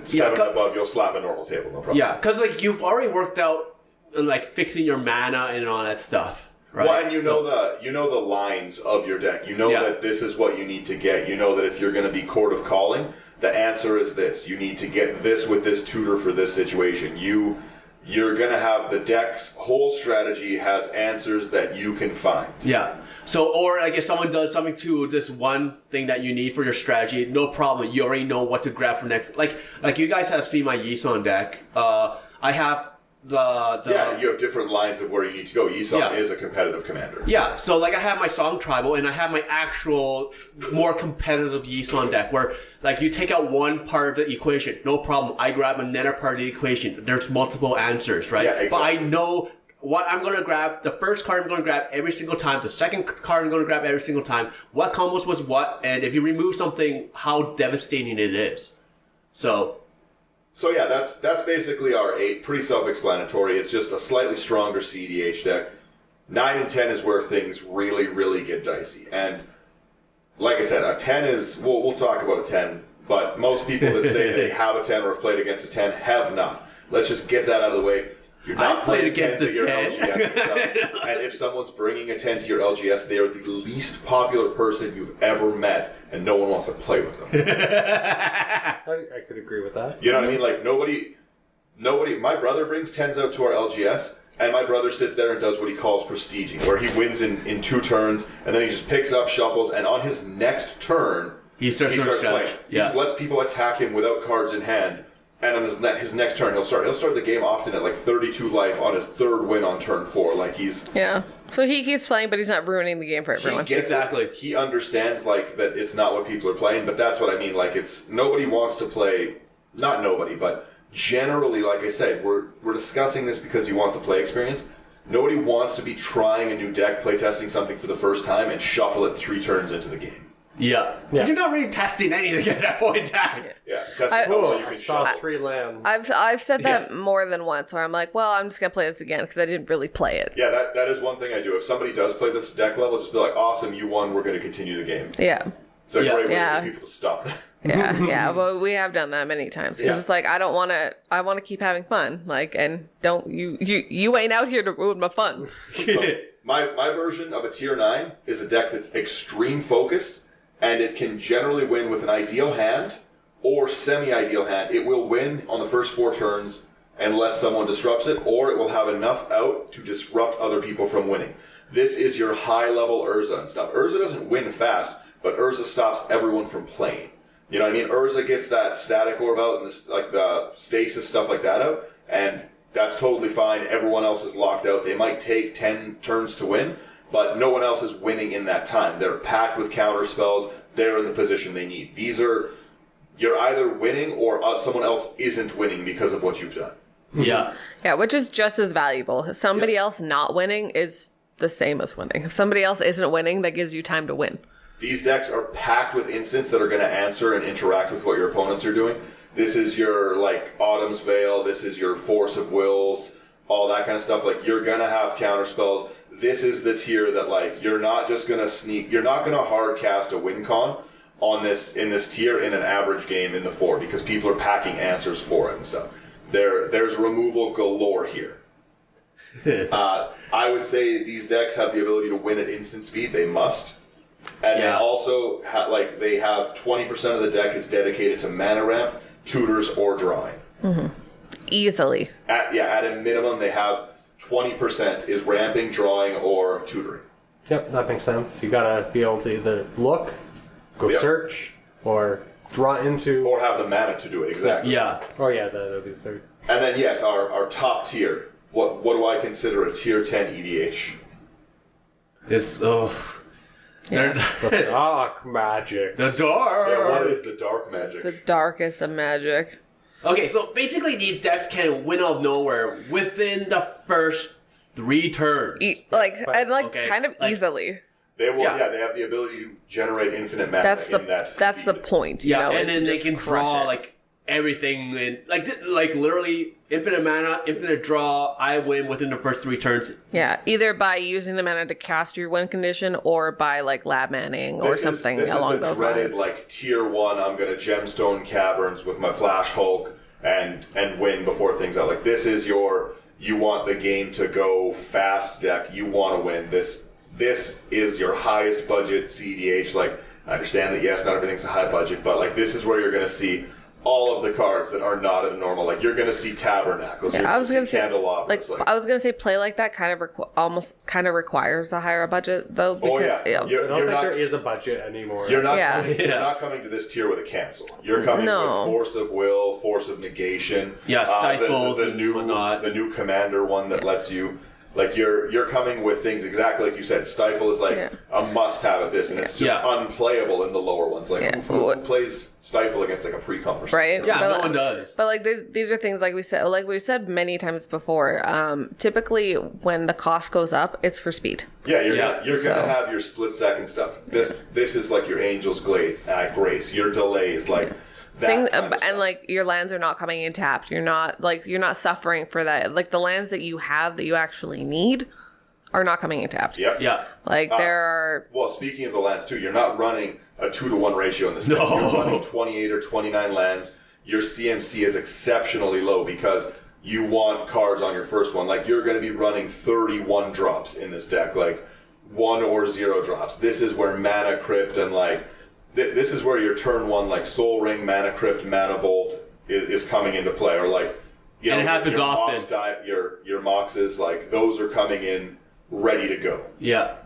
7 and above, you'll slap a normal table, no problem. Yeah, because like you've already worked out like fixing your mana and all that stuff. right? Well, and you know the lines of your deck. You know that this is what you need to get. You know that if you're going to be Court of Calling, the answer is this. You need to get this with this tutor for this situation. You're going to have the deck's whole strategy has answers that you can find. Yeah. So, or like if someone does something to this one thing that you need for your strategy, no problem. You already know what to grab for next. Like you guys have seen my Yisan deck. I have the you have different lines of where you need to go. Yisan is a competitive commander. Yeah, so like I have my Song Tribal and I have my actual more competitive Yisan deck where like you take out one part of the equation, no problem. I grab another part of the equation. There's multiple answers, right? Yeah, exactly. But I know what I'm going to grab. The first card I'm going to grab every single time. The second card I'm going to grab every single time. What combos with what, and if you remove something, how devastating it is. So yeah, that's basically our 8. Pretty self-explanatory. It's just a slightly stronger CEDH deck. 9 and 10 is where things really, really get dicey. And like I said, a 10 is... We'll talk about a 10, but most people that say they have a 10 or have played against a 10 have not. Let's just get that out of the way. You're not I've played against a 10. LGS, and if someone's bringing a 10 to your LGS, they are the least popular person you've ever met, and no one wants to play with them. I could agree with that. You know what I mean? Like, nobody... My brother brings 10s out to our LGS, and my brother sits there and does what he calls prestiging, where he wins in 2 turns, and then he just picks up, shuffles, and on his next turn, he starts playing. He just lets people attack him without cards in hand. And on his next turn, he'll start the game often at like 32 life on his 3rd win on turn 4. Like he's So he keeps playing, but he's not ruining the game for everyone. He gets it. He understands like that it's not what people are playing, but that's what I mean. Like it's nobody wants to play. Not nobody, but generally, like I said, we're discussing this because you want the play experience. Nobody wants to be trying a new deck, playtesting something for the first time, and shuffle it 3 turns into the game. Yeah. You're not really testing anything at that point in time. Yeah, testing how well you can saw shuffle. 3 lands. I've said that more than once, where I'm like, well, I'm just gonna play this again because I didn't really play it. Yeah, that is one thing I do. If somebody does play this deck level, just be like, awesome, you won, we're going to continue the game. Yeah. It's a great way for people to stop that. Yeah, but we have done that many times because it's like I want to keep having fun, like, and don't you ain't out here to ruin my fun. So, my version of a tier 9 is a deck that's extreme focused, and it can generally win with an ideal hand or semi-ideal hand. It will win on the first 4 turns unless someone disrupts it, or it will have enough out to disrupt other people from winning. This is your high-level Urza and stuff. Urza doesn't win fast, but Urza stops everyone from playing. You know what I mean? Urza gets that static orb out and like the stasis stuff like that out, and that's totally fine. Everyone else is locked out. They might take 10 turns to win, but no one else is winning in that time. They're packed with counter spells. They're in the position they need. You're either winning or someone else isn't winning because of what you've done. Yeah. Yeah, which is just as valuable. Somebody else not winning is the same as winning. If somebody else isn't winning, that gives you time to win. These decks are packed with instants that are going to answer and interact with what your opponents are doing. This is your, like, Autumn's Veil. This is your Force of Wills. All that kind of stuff. Like, you're going to have counter spells. This is the tier that, like, you're not just going to sneak. You're not going to hard cast a win con in this tier in an average game in the 4 because people are packing answers for it and stuff. There's removal galore here. I would say these decks have the ability to win at instant speed. They must. And they also they have 20% of the deck is dedicated to mana ramp, tutors, or drawing. Mm-hmm. Easily. At a minimum, they have 20% is ramping, drawing, or tutoring. Yep, that makes sense. You gotta be able to either look, go search, or draw into... Or have the mana to do it, exactly. Yeah. Oh yeah, that would be the 3rd. And then, yes, our top tier. What do I consider a tier 10 EDH? It's, The dark magic. The dark! Yeah, what is the dark magic? The darkest of magic. Okay, so basically these decks can win out of nowhere within the first 3 turns. Kind of easily. They will, they have the ability to generate infinite mana That's speed. the point. Yeah, you know, and then they can draw, it. like, everything in, like literally infinite mana, infinite draw. I win within the first 3 turns. Yeah, either by using the mana to cast your win condition, or by like lab manning or something along those lines. This is the dreaded like tier 1. I'm gonna gemstone caverns with my Flash Hulk and win before things out. Like this is your you want the game to go fast deck, you want to win. This is your highest budget CDH. Like, I understand that, yes, not everything's a high budget, but like this is where you're going to see all of the cards that are not at normal. Like, you're going to see Tabernacles, you're I was going to see say, Candelabras. like, I was gonna say, play like that kind of almost kind of requires a higher budget, though. Because, yeah. I don't think there is a budget anymore. You're not, Yeah. you're not coming to this tier with a cancel. You're coming No. with Force of Will, Force of Negation. Yeah, Stifles the and new whatnot. the new Commander one that lets you. Like, you're coming with things exactly like you said. Stifle is like a must-have at this, and it's just unplayable in the lower ones. Like, who plays Stifle against like a pre-comp or something? right? Yeah, But, no one does. But like these are things like we said many times before. Typically, when the cost goes up, it's for speed. Yeah, you're gonna have your split second stuff. This is like your Angel's Grace, your delays, like that kind of And stuff. like your lands are not coming in tapped. You're not suffering for that. Like the lands that you have that you actually need are not coming in tapped. Yep. Yeah. Like there are. Well, speaking of the lands too, you're not running a 2-to-1 ratio in this deck. No. You're running 28 or 29 lands. Your CMC is exceptionally low because you want cards on your first one. Like, you're going to be running 31 drops in this deck, like 1 or 0 drops. This is where Mana Crypt and like this is where your turn 1 like Soul Ring, Mana Crypt, Mana Vault is coming into play, or like And it happens your often. Mox your Moxes, like those are coming in ready to go. Yeah.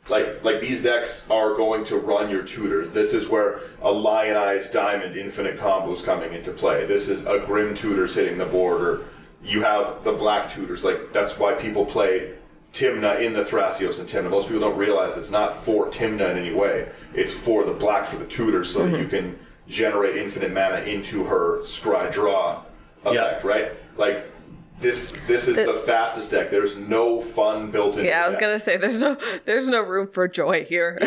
Like these decks are going to run your tutors. This is where a Lionized Diamond infinite combo is coming into play. This is a Grim Tutors hitting the board, or you have the Black Tutors. Like, that's why people play Timna in the Thrasios and Timna. Most people don't realize it's not for Timna in any way. It's for the Black for the tutors, so that you can generate infinite mana into her Scry Draw effect, right? Like, this is the fastest deck. There's no fun built into Yeah, I was deck. gonna say there's no room for joy here.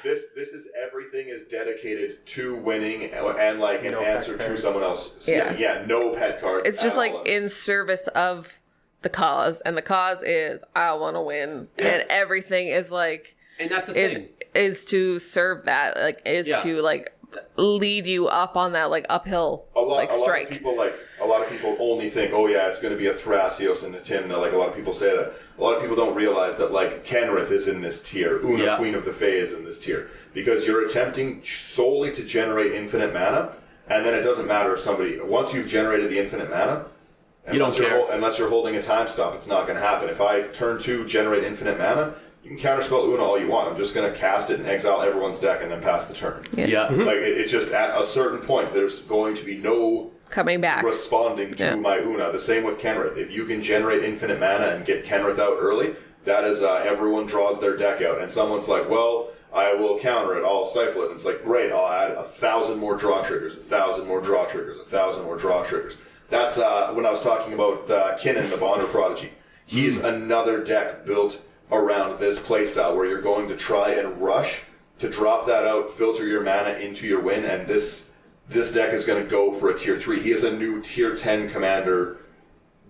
This is everything is dedicated to winning and like an No answer pet to cards. someone else. Yeah. No pet cards. It's just at like all. in service of the cause, and the cause is I want to win, and everything is like And that's the thing. is to serve that, like to like lead you up on that like uphill like strike. A lot of people only think, oh yeah, it's going to be a Thrasios and a Timna. Like, a lot of people say that. A lot of people don't realize that like Kenrith is in this tier. Una, Queen of the Fae, is in this tier, because you're attempting solely to generate infinite mana, and then it doesn't matter if somebody, once you've generated the infinite mana, You don't care. unless you're holding a time stop, it's not going to happen. If I turn 2 generate infinite mana, you can counterspell Una all you want. I'm just going to cast it and exile everyone's deck and then pass the turn. Yeah. Like, it's just at a certain point, there's going to be no Coming back. responding to my Una. The same with Kenrith. If you can generate infinite mana and get Kenrith out early, that is everyone draws their deck out. And someone's like, well, I will counter it, I'll stifle it. And it's like, great, I'll add 1,000 more draw triggers, 1,000 more draw triggers, 1,000 more draw triggers. That's when I was talking about Kinnan, the Bonder Prodigy. He's another deck built around this playstyle where you're going to try and rush to drop that out, filter your mana into your win, and this deck is going to go for a tier 3. He is a new tier 10 commander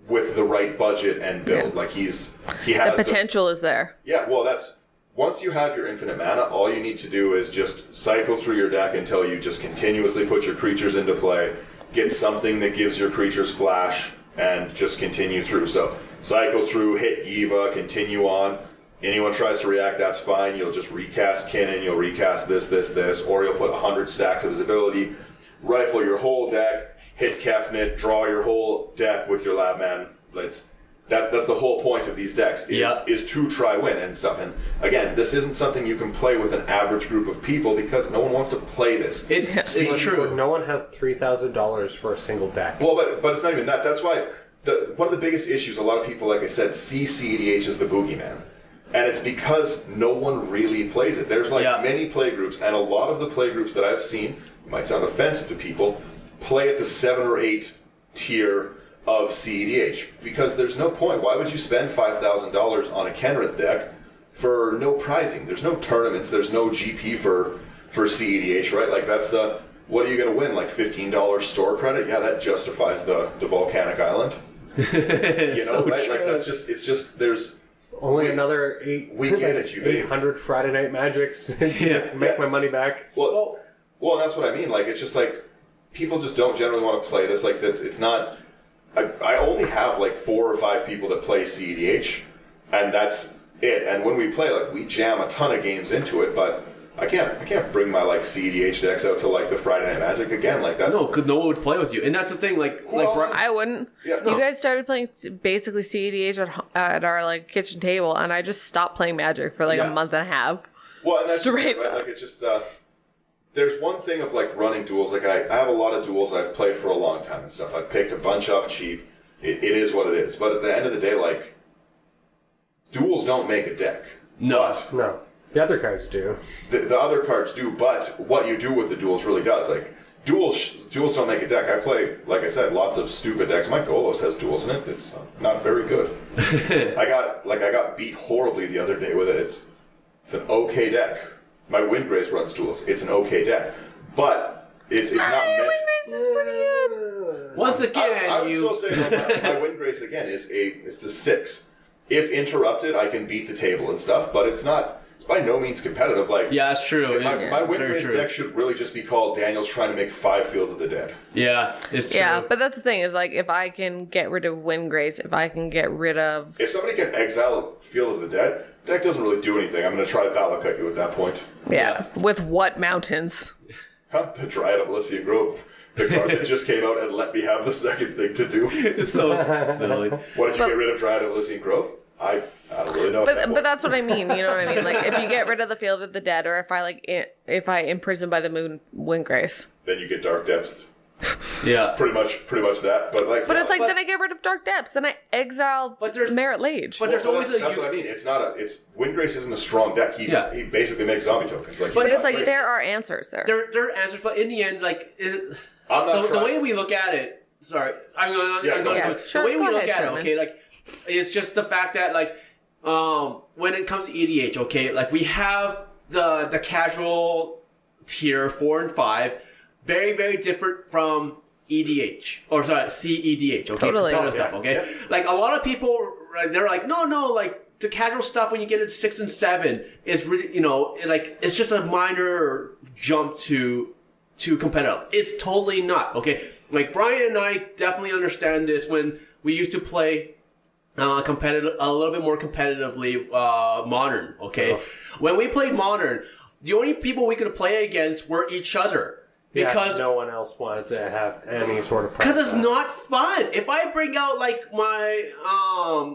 with the right budget and build. Like, he has The potential is there. Yeah, well, that's once you have your infinite mana, all you need to do is just cycle through your deck until you just continuously put your creatures into play, get something that gives your creatures flash, and just continue through. So cycle through, hit Eva, continue on. Anyone tries to react, that's fine. You'll just recast Kinnan, you'll recast this, or you'll put 100 stacks of his ability, rifle your whole deck, hit Kefnit, draw your whole deck with your lab man. That's the whole point of these decks, is to try win and stuff. And again, this isn't something you can play with an average group of people because no one wants to play this. It's true. No one has $3,000 for a single deck. Well, but it's not even that. That's why one of the biggest issues, a lot of people, like I said, see CEDH as the boogeyman. And it's because no one really plays it. There's many play groups, and a lot of the play groups that I've seen, might sound offensive to people, play at the 7 or 8 tier of CEDH, because there's no point. Why would you spend $5,000 on a Kenrith deck for no prizing? There's no tournaments, there's no GP for CEDH, right? Like, that's what are you going to win? Like $15 store credit? Yeah, that justifies the Volcanic Island. You know, So right? true. Like, there's Only another 800 Friday Night Magics to make my money back. Well, that's what I mean. Like, it's just like people just don't generally want to play this. Like, it's not. I only have like 4 or 5 people that play CEDH, and that's it. And when we play, like, we jam a ton of games into it, but I can't bring my like CEDH decks out to like the Friday Night Magic again. Like that's because no one would play with you, and that's the thing. Like I wouldn't. Yeah, You guys started playing basically CEDH at our like kitchen table, and I just stopped playing Magic for like a month and a half. Well, and that's Straight just, right? Like it's just there's one thing of like running duels. Like I have a lot of duels I've played for a long time and stuff. I've picked a bunch up cheap. It is what it is. But at the end of the day, like duels don't make a deck. No. No. The other cards do. The other cards do, but what you do with the duels really does. Like, duels don't make a deck. I play, like I said, lots of stupid decks. My Golos has duels in it. It's not very good. I got beat horribly the other day with it. It's an okay deck. My Windgrace runs duels. It's an okay deck. But it's not meant... Windgrace is pretty good. Once again, I would still say that my Windgrace, again, is the 6. If interrupted, I can beat the table and stuff, but it's not... by no means competitive. Like, yeah, that's true. My Windgrace deck should really just be called Daniel's trying to make 5 Field of the Dead. Yeah, it's true. Yeah, but that's the thing is like if I can get rid of Windgrace, if I can get rid of If somebody can exile Field of the Dead, deck doesn't really do anything. I'm going to try Valakut you at that point. yeah, with what mountains? Huh? The Dryad of Elysian Grove. The card that just came out and let me have the second thing to do. It's so silly. What if you get rid of Dryad of Elysian Grove? I don't really know. But that's what I mean. You know what I mean? Like if you get rid of the Field of the Dead, or if I imprison by the moon Windgrace, then you get Dark Depths. Yeah, pretty much that. But like, but it's like then I get rid of Dark Depths, then I exile Merit Lage. But there's always that's what I mean. It's not Windgrace isn't a strong deck. He basically makes zombie tokens. Like, but it's like there are answers there. There are answers, but in the end, like I'm not the way we look at it. Sorry, I'm going. Sure, the way we go look ahead, at Sherman. it, okay, like it's just the fact that like when it comes to EDH, okay, like we have the casual tier 4 and 5, very very different from EDH or sorry CEDH, okay, Totally. competitive stuff, okay. Yeah. Like a lot of people, they're like, no, like the casual stuff when you get into 6 and 7 is really, like it's just a minor jump to competitive. It's totally not, okay. Like Brian and I definitely understand this when we used to play competitive, a little bit more competitively, Modern, okay? When we played Modern, the only people we could play against were each other. Because no one else wanted to have any sort of because it's not fun. If I bring out like my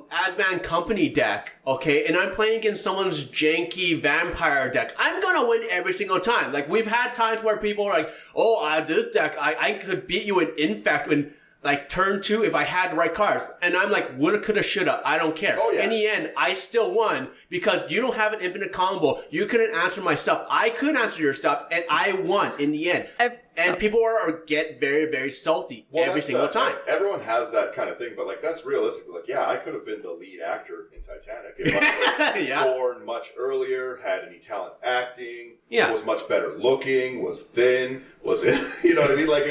Asman Company deck, okay, and I'm playing against someone's janky vampire deck, I'm gonna win every single time. Like we've had times where people are like, "Oh, this deck, I could beat you in Infect when like turn 2 if I had the right cards," and I'm like, "Woulda, coulda, shoulda." I don't care. Oh, yeah. In the end, I still won because you don't have an infinite combo. You couldn't answer my stuff. I couldn't answer your stuff, and I won in the end. And people get very, very salty every single time. Everyone has that kind of thing, but like that's realistic. Like, yeah, I could have been the lead actor in Titanic if I was born much earlier, had any talent acting, was much better looking, was thin, was it? You know what I mean? Like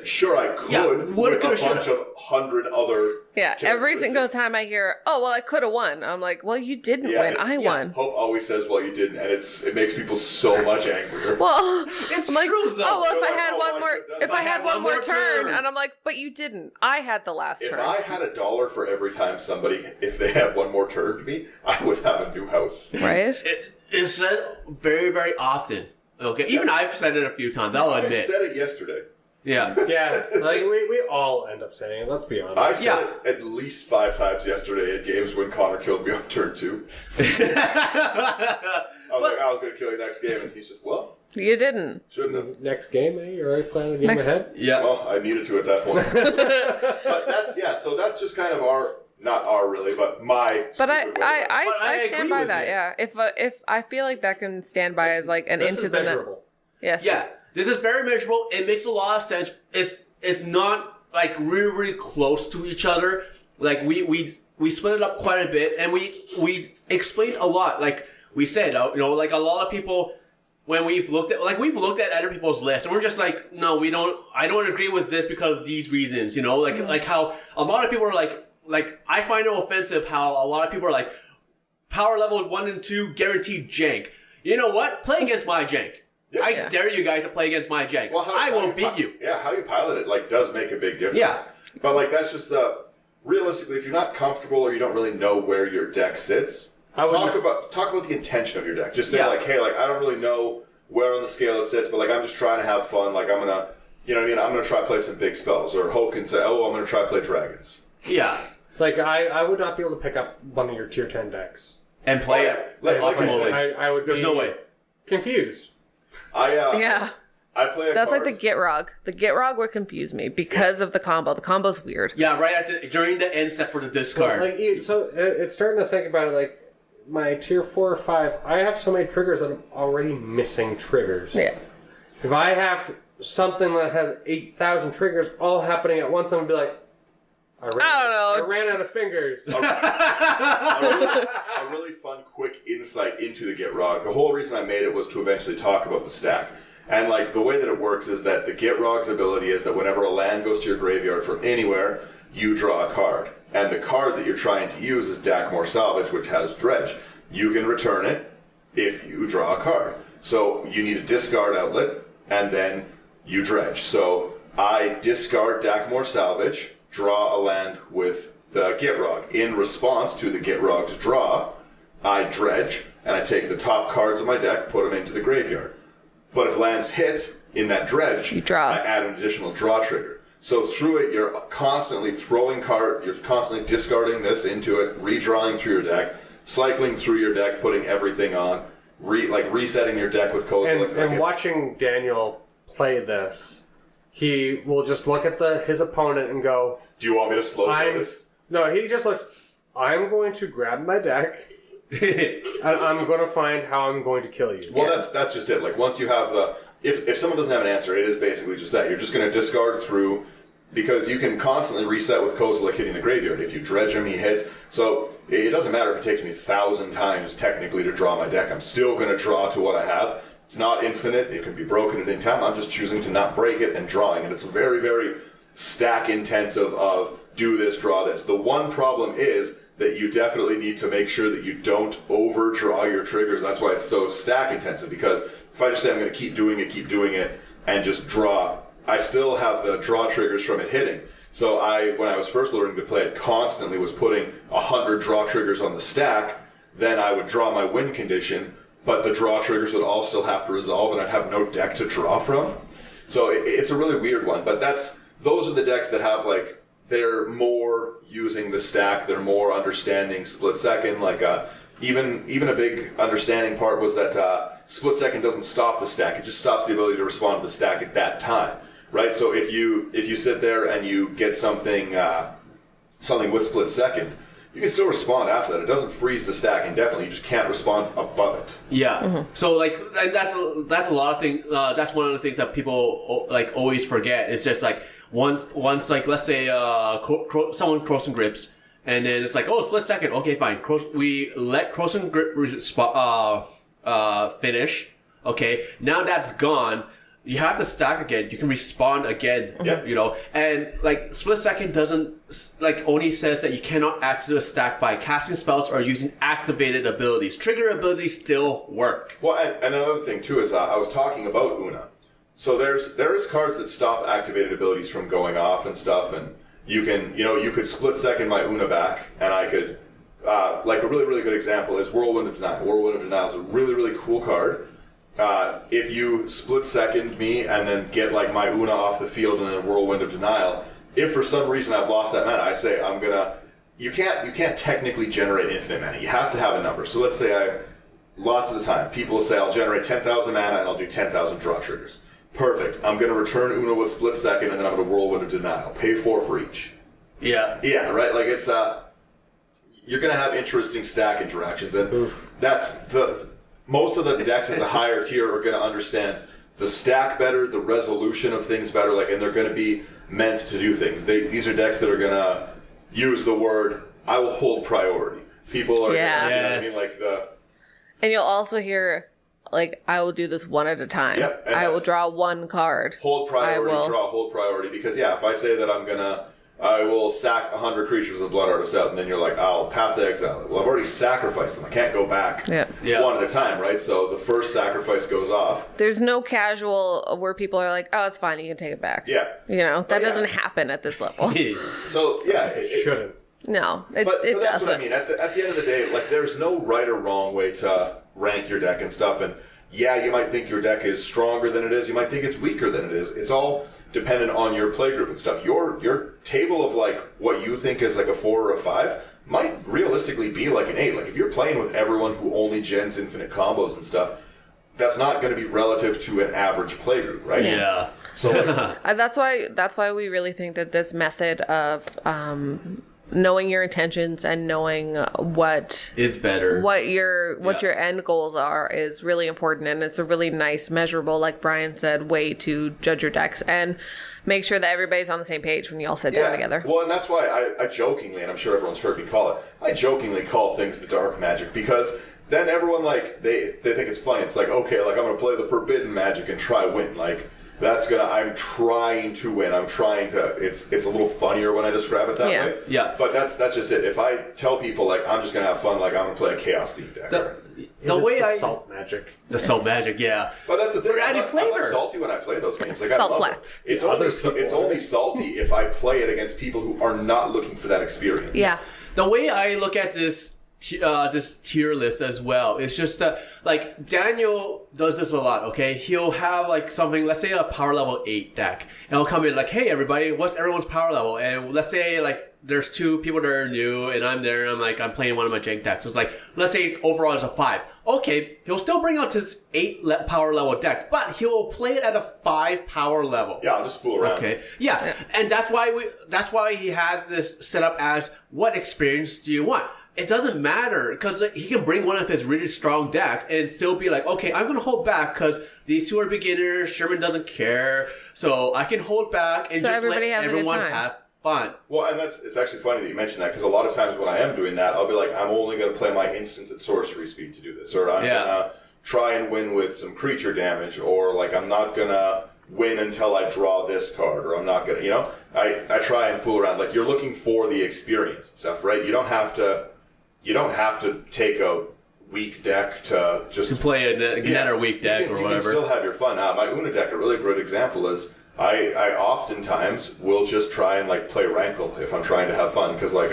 sure, I could with a bunch of 100 other. Yeah, every single time I hear, "Oh, well, I could have won," I'm like, "Well, you didn't win. I won." Hope always says, "Well, you didn't," and it makes people so much angrier. Well, it's I'm like, true though. "Oh, well, if You're I like, had "Oh, one I more, could've if done I it." had one more turn," turn. and I'm like, "But you didn't. I had the last If turn." I had $1 for every time if they had one more turn to me, I would have a new house. Right? It's said very, very often. Okay, even I've said it a few times. I'll I admit. said it yesterday. Yeah. Yeah, like we all end up saying it, let's be honest. I said it at least 5 times yesterday at games when Connor killed me on turn 2. I was going to kill you next game, and he says, "Well, You didn't. shouldn't have." Next game, You're already planning a game ahead? Yeah. Well, I needed to at that point. But so that's just kind of not our really, but my. But stupid way. I agree stand by with that. you. Yeah. If I feel like that can stand by as like an This into is the net. measurable. Yes. Yeah. This is very measurable. It makes a lot of sense. It's not like really, really close to each other. Like we split it up quite a bit, and we explained a lot. Like we said, like a lot of people when we've looked at other people's lists, and we're just like, no, we don't. I don't agree with this because of these reasons. Like how a lot of people are like I find it offensive how a lot of people are like power level 1 and 2 guaranteed jank. You know what? Play against my jank. Yeah. I dare you guys to play against my jank. Well, I won't beat you. Yeah, how you pilot it does make a big difference. Yeah. But like that's just realistically, if you're not comfortable or you don't really know where your deck sits, talk about the intention of your deck. Just say like, hey, like I don't really know where on the scale it sits, but like I'm just trying to have fun. Like I'm gonna, you know what I mean? I'm gonna try to play some big spells. Or Hope can say, oh, I'm gonna try to play dragons. Yeah. Like I would not be able to pick up one of your tier 10 decks And play it. Like I said, I would. There's no way. Confused. Yeah. I play. That's like the Gitrog. The Gitrog would confuse me because of the combo. The combo's weird. Yeah, right during the end step for the discard. Like, so it's starting to think about it. Like my tier 4 or 5, I have so many triggers that I'm already missing triggers. Yeah. If I have something that has 8,000 triggers all happening at once, I'm gonna be like, I ran out of fingers. A really fun, quick insight into the Gitrog. The whole reason I made it was to eventually talk about the stack. And like the way that it works is that the Gitrog's ability is that whenever a land goes to your graveyard from anywhere, you draw a card. And the card that you're trying to use is Dakmor Salvage, which has Dredge. You can return it if you draw a card. So you need a discard outlet, and then you dredge. So I discard Dakmor Salvage, draw a land with the Gitrog. In response to the Gitrog's draw, I dredge, and I take the top cards of my deck, put them into the graveyard. But if lands hit in that dredge, you draw. I add an additional draw trigger. So through it, you're constantly throwing you're constantly discarding this into it, redrawing through your deck, cycling through your deck, putting everything on, resetting your deck with Kozilek. And watching Daniel play this, he will just look at his opponent and go, do you want me to slow this? No, he just looks, I'm going to grab my deck, and I'm going to find how I'm going to kill you. Well, that's just it. Like, once you have if someone doesn't have an answer, it is basically just that. You're just going to discard through, because you can constantly reset with Kozilek hitting the graveyard. If you dredge him, he hits. So it doesn't matter if it takes me 1,000 times technically to draw my deck. I'm still going to draw to what I have. It's not infinite. It can be broken at any time. I'm just choosing to not break it and drawing. And it's very, very stack intensive of do this, draw this. The one problem is that you definitely need to make sure that you don't overdraw your triggers. That's why it's so stack intensive, because if I just say I'm going to keep doing it, and just draw, I still have the draw triggers from it hitting. So when I was first learning to play it, constantly was putting 100 draw triggers on the stack, then I would draw my win condition, but the draw triggers would all still have to resolve, and I'd have no deck to draw from. So it's a really weird one, but those are the decks that have, like, they're more using the stack, they're more understanding split second. Like even a big understanding part was that split second doesn't stop the stack; it just stops the ability to respond to the stack at that time, right? So if you sit there and you get something with split second, you can still respond after that. It doesn't freeze the stack indefinitely; you just can't respond above it. Yeah. Mm-hmm. So like that's a lot of things. That's one of the things that people like always forget. It's just like. Once, like, let's say someone Croson grips, and then it's like, oh, split second. Okay, fine. We let Croson grip finish. Okay, now that's gone. You have to stack again. You can respond again. Yep. You know, and like split second doesn't only says that you cannot add to a stack by casting spells or using activated abilities. Trigger abilities still work. Well, and another thing too is I was talking about Una. So there's cards that stop activated abilities from going off and stuff, and you could split second my Una back, and I could, like a really, really good example is Whirlwind of Denial. Whirlwind of Denial is a really, really cool card. If you split second me and then get like my Una off the field and then Whirlwind of Denial, if for some reason I've lost that mana, I say you can't technically generate infinite mana. You have to have a number. So let's say lots of the time, people will say I'll generate 10,000 mana and I'll do 10,000 draw triggers. Perfect. I'm going to return Una with split second, and then I'm going to Whirlwind of Denial. Pay 4 for each. Yeah. Yeah, right? Like, it's, you're going to have interesting stack interactions, and most of the decks at the higher tier are going to understand the stack better, the resolution of things better, like, and they're going to be meant to do things. These are decks that are going to use the word, I will hold priority. People are going to, you know what I mean, like And you'll also hear... Like, I will do this one at a time. Yep, I will draw one card. Hold priority, hold priority. Because, if I say that I'm going to I will sack 100 creatures with Blood Artist out, and then you're like, I'll Path to Exile. Well, I've already sacrificed them. I can't go back one at a time, right? So the first sacrifice goes off. There's no casual where people are like, oh, it's fine, you can take it back. Yeah. That doesn't happen at this level. So, yeah. It shouldn't. No, it but doesn't. That's what I mean. At the end of the day, like, there's no right or wrong way to rank your deck and stuff. And yeah, you might think your deck is stronger than it is. You might think it's weaker than it is. It's all dependent on your playgroup and stuff. Your table of like what you think is like a 4 or a 5 might realistically be like an 8. Like if you're playing with everyone who only gens infinite combos and stuff, that's not going to be relative to an average playgroup, right? Yeah. So like, that's why we really think that this method of knowing your intentions and knowing what is better, what your end goals are, is really important, and it's a really nice, measurable, like Brian said, way to judge your decks and make sure that everybody's on the same page when you all sit down together. Well, and that's why I jokingly, and I'm sure everyone's heard me call it, I jokingly call things the dark magic, because then everyone, like, they think it's funny. It's like, okay, like, I'm going to play the forbidden magic and try win. Like, I'm trying to win. I'm trying to, it's a little funnier when I describe it that way. Yeah. But that's just it. If I tell people, like, I'm just going to have fun, like, I'm going to play a chaos themed deck. The way salt magic. The salt magic, yeah. But that's the thing. We're adding flavor. I'm salty when I play those games. Like, Salt I love flats. it. It's only salty if I play it against people who are not looking for that experience. Yeah. The way I look at this tier list as well, it's just that, like, Daniel does this a lot, okay? He'll have, like, something, let's say a power level 8 deck, and he'll come in like, hey, everybody, what's everyone's power level? And let's say, like, there's 2 people that are new, and I'm there, and I'm playing one of my jank decks. So it's like, let's say overall is a 5. Okay, he'll still bring out his 8 power level deck, but he'll play it at a 5 power level. Yeah, I'll just fool around. Okay, yeah. And that's why he has this set up as, what experience do you want? It doesn't matter, because he can bring one of his really strong decks and still be like, okay, I'm going to hold back because these 2 are beginners, Sherman doesn't care, so I can hold back and just let everyone have fun. Well, and it's actually funny that you mentioned that, because a lot of times when I am doing that, I'll be like, I'm only going to play my instants at sorcery speed to do this, or I'm going to try and win with some creature damage, or like I'm not going to win until I draw this card, or I'm not going to, I try and fool around. Like, you're looking for the experience and stuff, right? You don't have to take a weak deck to just... To play a Gnat or weak deck or whatever. You can still have your fun. My Una deck, a really great example is, I oftentimes will just try and, like, play Rankle if I'm trying to have fun, because, like,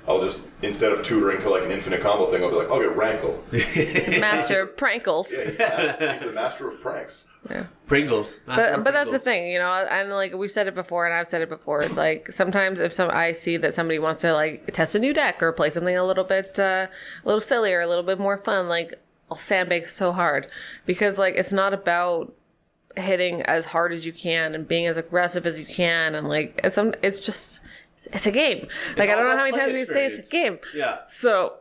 I'll just, instead of tutoring to, like, an infinite combo thing, I'll be like, I'll get Rankle. Master of Prankles. Yeah, he's the master of pranks. Yeah. Pringles. But that's the thing, and like we've said it before, and I've said it before. It's like sometimes if I see that somebody wants to like test a new deck or play something a little bit, a little sillier, a little bit more fun, like I'll sandbag so hard, because like it's not about hitting as hard as you can and being as aggressive as you can, and like it's a game. Like I don't know how many times we say it's a game. Yeah. So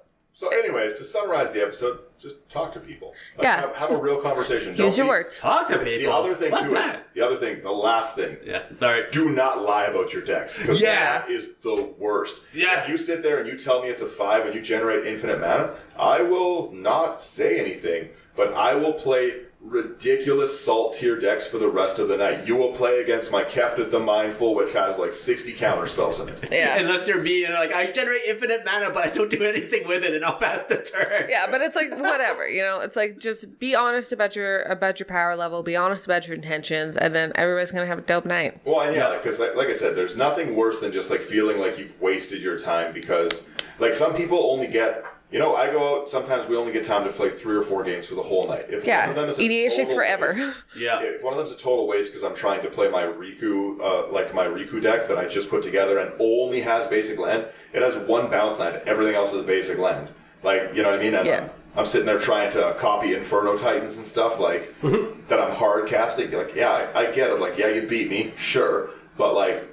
anyways, to summarize the episode, just talk to people. Like, have a real conversation. Use your words. Talk to people. The other thing What's too that? The last thing. Yeah, sorry. Do not lie about your decks. Because that is the worst. Yes. If you sit there and you tell me it's a 5 and you generate infinite mana, I will not say anything, but I will play ridiculous salt tier decks for the rest of the night. You will play against my Kefted the Mindful, which has like 60 counter spells in it. Yeah. Unless you're me and like, I generate infinite mana, but I don't do anything with it, and I'll pass the turn. Yeah, but it's like whatever, it's like just be honest about your power level, be honest about your intentions, and then everybody's gonna have a dope night. Well, and because like I said, there's nothing worse than just like feeling like you've wasted your time, because like some people only get. I go out, sometimes we only get time to play 3 or 4 games for the whole night. If one of them is EDH forever. Waste, if one of them's a total waste because I'm trying to play my Riku, my Riku deck that I just put together and only has basic lands, it has 1 bounce land, everything else is basic land. Like, you know what I mean? And I'm sitting there trying to copy Inferno Titans and stuff, like, that I'm hard casting. Like, I get it. Like, you beat me, sure. But, like,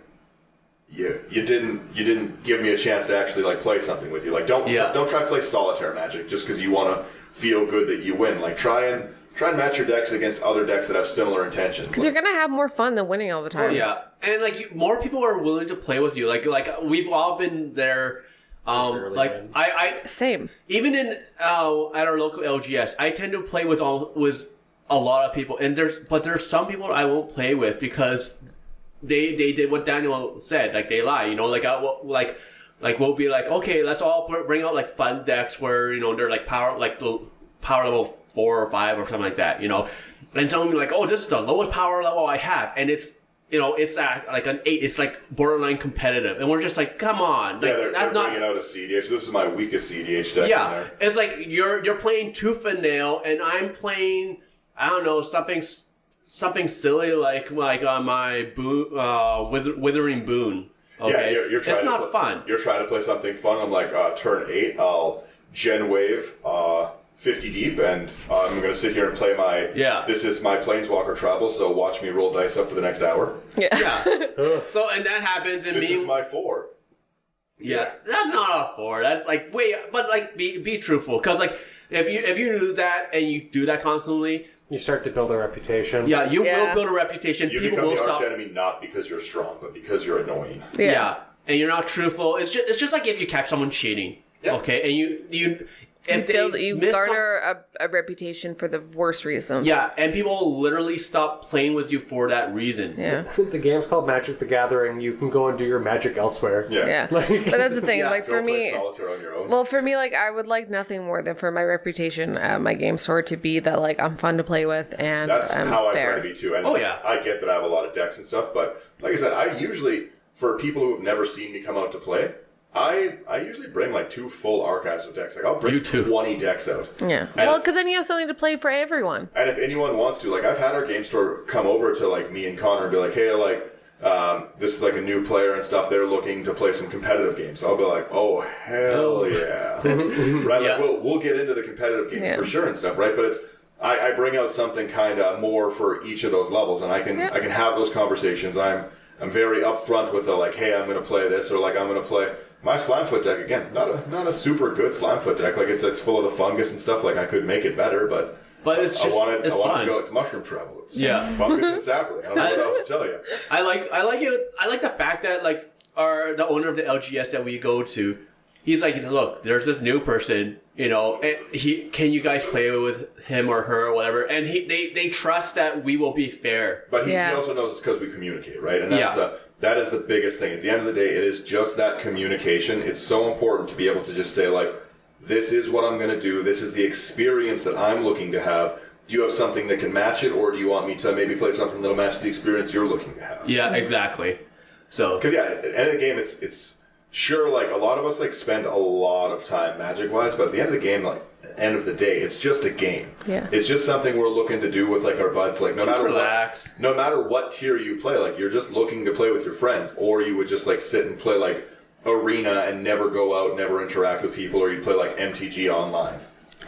you didn't give me a chance to actually like play something with you. Like don't try to play solitaire Magic just because you want to feel good that you win. Like try and match your decks against other decks that have similar intentions. Because you're gonna have more fun than winning all the time. Yeah, and like more people are willing to play with you. Like we've all been there. I same. Even in at our local LGS, I tend to play with a lot of people, and there's some people I won't play with because they did what Daniel said. Like, they lie, you know, like we'll be like, okay, let's all bring out like fun decks where, you know, they're like power level 4 or 5 or something like that, you know. And someone will be like, oh, this is the lowest power level I have, and it's, you know, it's at like an 8. It's like borderline competitive, and we're just like, come on, like, they're that's not bringing out a CDH. This is my weakest CDH deck. yeah, in there. it's like you're playing tooth and nail, and I'm playing, I don't know, something silly like on my withering boon. Okay, Yeah, you're trying it's to not fun. You're trying to play something fun. I'm like, turn 8, I'll Gen Wave 50 deep, and I'm going to sit here and play my. Yeah. This is my Planeswalker travel, so watch me roll dice up for the next hour. Yeah. So, and that happens, and This is my 4. yeah, that's not a 4. That's like, wait, but like, be truthful, because like, if you do that and you do that constantly, You start to build a reputation. yeah, you Yeah. will build a reputation. You People become will the stop. arch enemy not because you're strong, but because you're annoying. Yeah. And you're not truthful. It's just like if you catch someone cheating. Yeah. Okay, and you if You miss garner a reputation for the worst reason. yeah, and people literally stop playing with you for that reason. Yeah. The game's called Magic the Gathering. You can go and do your magic elsewhere. Yeah. Yeah. Like- But that's the thing. Yeah. Like, Go for play me, solitaire on your own. well, for me, like, I would like nothing more than for my reputation at my game store to be that, like, I'm fun to play with and That's I'm how I fair. try to be too. And Oh, yeah. I get that I have a lot of decks and stuff, but like I said, I usually, for people who have never seen me come out to play, I usually bring like 2 full archives of decks. Like, I'll bring You too. 20 decks out. Yeah. And- Well, because then you have something to play for everyone. And if anyone wants to, like, I've had our game store come over to like me and Connor and be like, hey, like, this is like a new player and stuff. They're looking to play some competitive games. So I'll be like, oh hell yeah, right? Yeah. Like, we'll get into the competitive games Yeah. for sure and stuff, right? But it's I bring out something kind of more for each of those levels, and I can have those conversations. I'm very upfront with the like, hey, I'm going to play this, or like I'm going to play my Slimefoot deck again. Not a super good Slimefoot deck. Like it's full of the fungus and stuff. Like I could make it better, but. It's just I wanted it's to fun. go. It's mushroom travel. It's Yeah. fungus and sapling. I don't know what else to tell you. I like it. I like the fact that like the owner of the LGS that we go to, he's like, look, there's this new person, you know, and can you guys play with him or her or whatever, and they trust that we will be fair. But he Yeah. also knows it's because we communicate, right? And that's Yeah. that is the biggest thing. At the end of the day, it is just that communication. It's so important to be able to just say, like, this is what I'm going to do. This is the experience that I'm looking to have. Do you have something that can match it, or do you want me to maybe play something that'll match the experience you're looking to have? Yeah, exactly. So Because, yeah, at the end of the game, it's sure, like, a lot of us, like, spend a lot of time Magic-wise, but at the end of the game, like, end of the day, it's just a game. Yeah. It's just something we're looking to do with, like, our buds. Like, no just matter relax. no matter what tier you play, like, you're just looking to play with your friends, or you would just, like, sit and play, like, Arena and never go out, never interact with people, or you'd play, like, MTG online.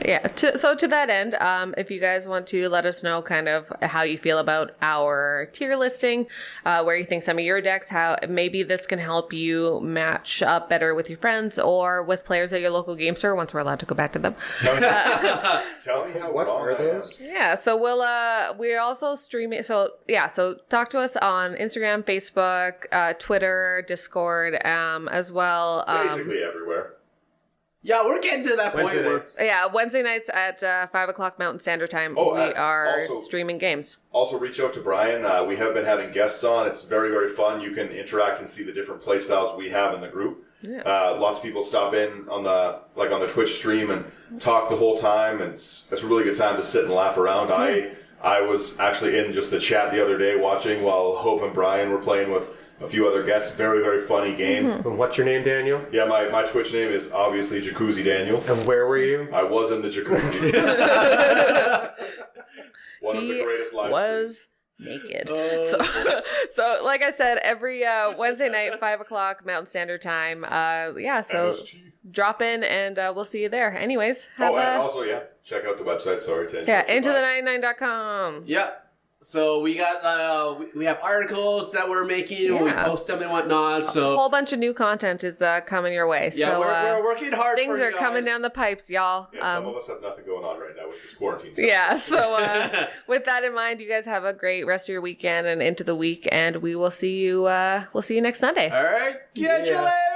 Yeah. So to that end, if you guys want to let us know kind of how you feel about our tier listing, where you think some of your decks, how maybe this can help you match up better with your friends or with players at your local game store once we're allowed to go back to them. Tell me how What wrong are I am. those? Yeah, so we're also streaming. So yeah, so talk to us on Instagram, Facebook, Twitter, Discord, as well. Basically everywhere. Yeah, we're getting to that point Wednesday where nights. Yeah, Wednesday nights at 5:00 Mountain Standard Time. Oh, we are also- streaming games. Also, reach out to Brian. We have been having guests on. It's very, very fun. You can interact and see the different play styles we have in the group. Yeah. Lots of people stop in on the Twitch stream and talk the whole time. And it's a really good time to sit and laugh around. I was actually in just the chat the other day watching while Hope and Brian were playing with a few other guests. Very, very funny game. And what's your name, Daniel? Yeah, my Twitch name is obviously Jacuzzi Daniel. And where were you? I was in the jacuzzi. One of the greatest live was naked. So like I said, every Wednesday night, 5:00 Mountain Standard Time. Yeah, so MSG. drop in and we'll see you there. Anyways, have Oh, and a also, yeah, check out the website. Sorry to yeah, interrupt you, but- intothe99.com. yeah. So we got we have articles that we're making and we Yeah. post them and whatnot. A So whole bunch of new content is coming your way. yeah, so we're working hard. things for are you coming guys. down the pipes, y'all. Yeah, some of us have nothing going on right now with this quarantine stuff. Yeah, so with that in mind, you guys have a great rest of your weekend and into the week, and we will see you next Sunday. All right, catch you Yeah. later.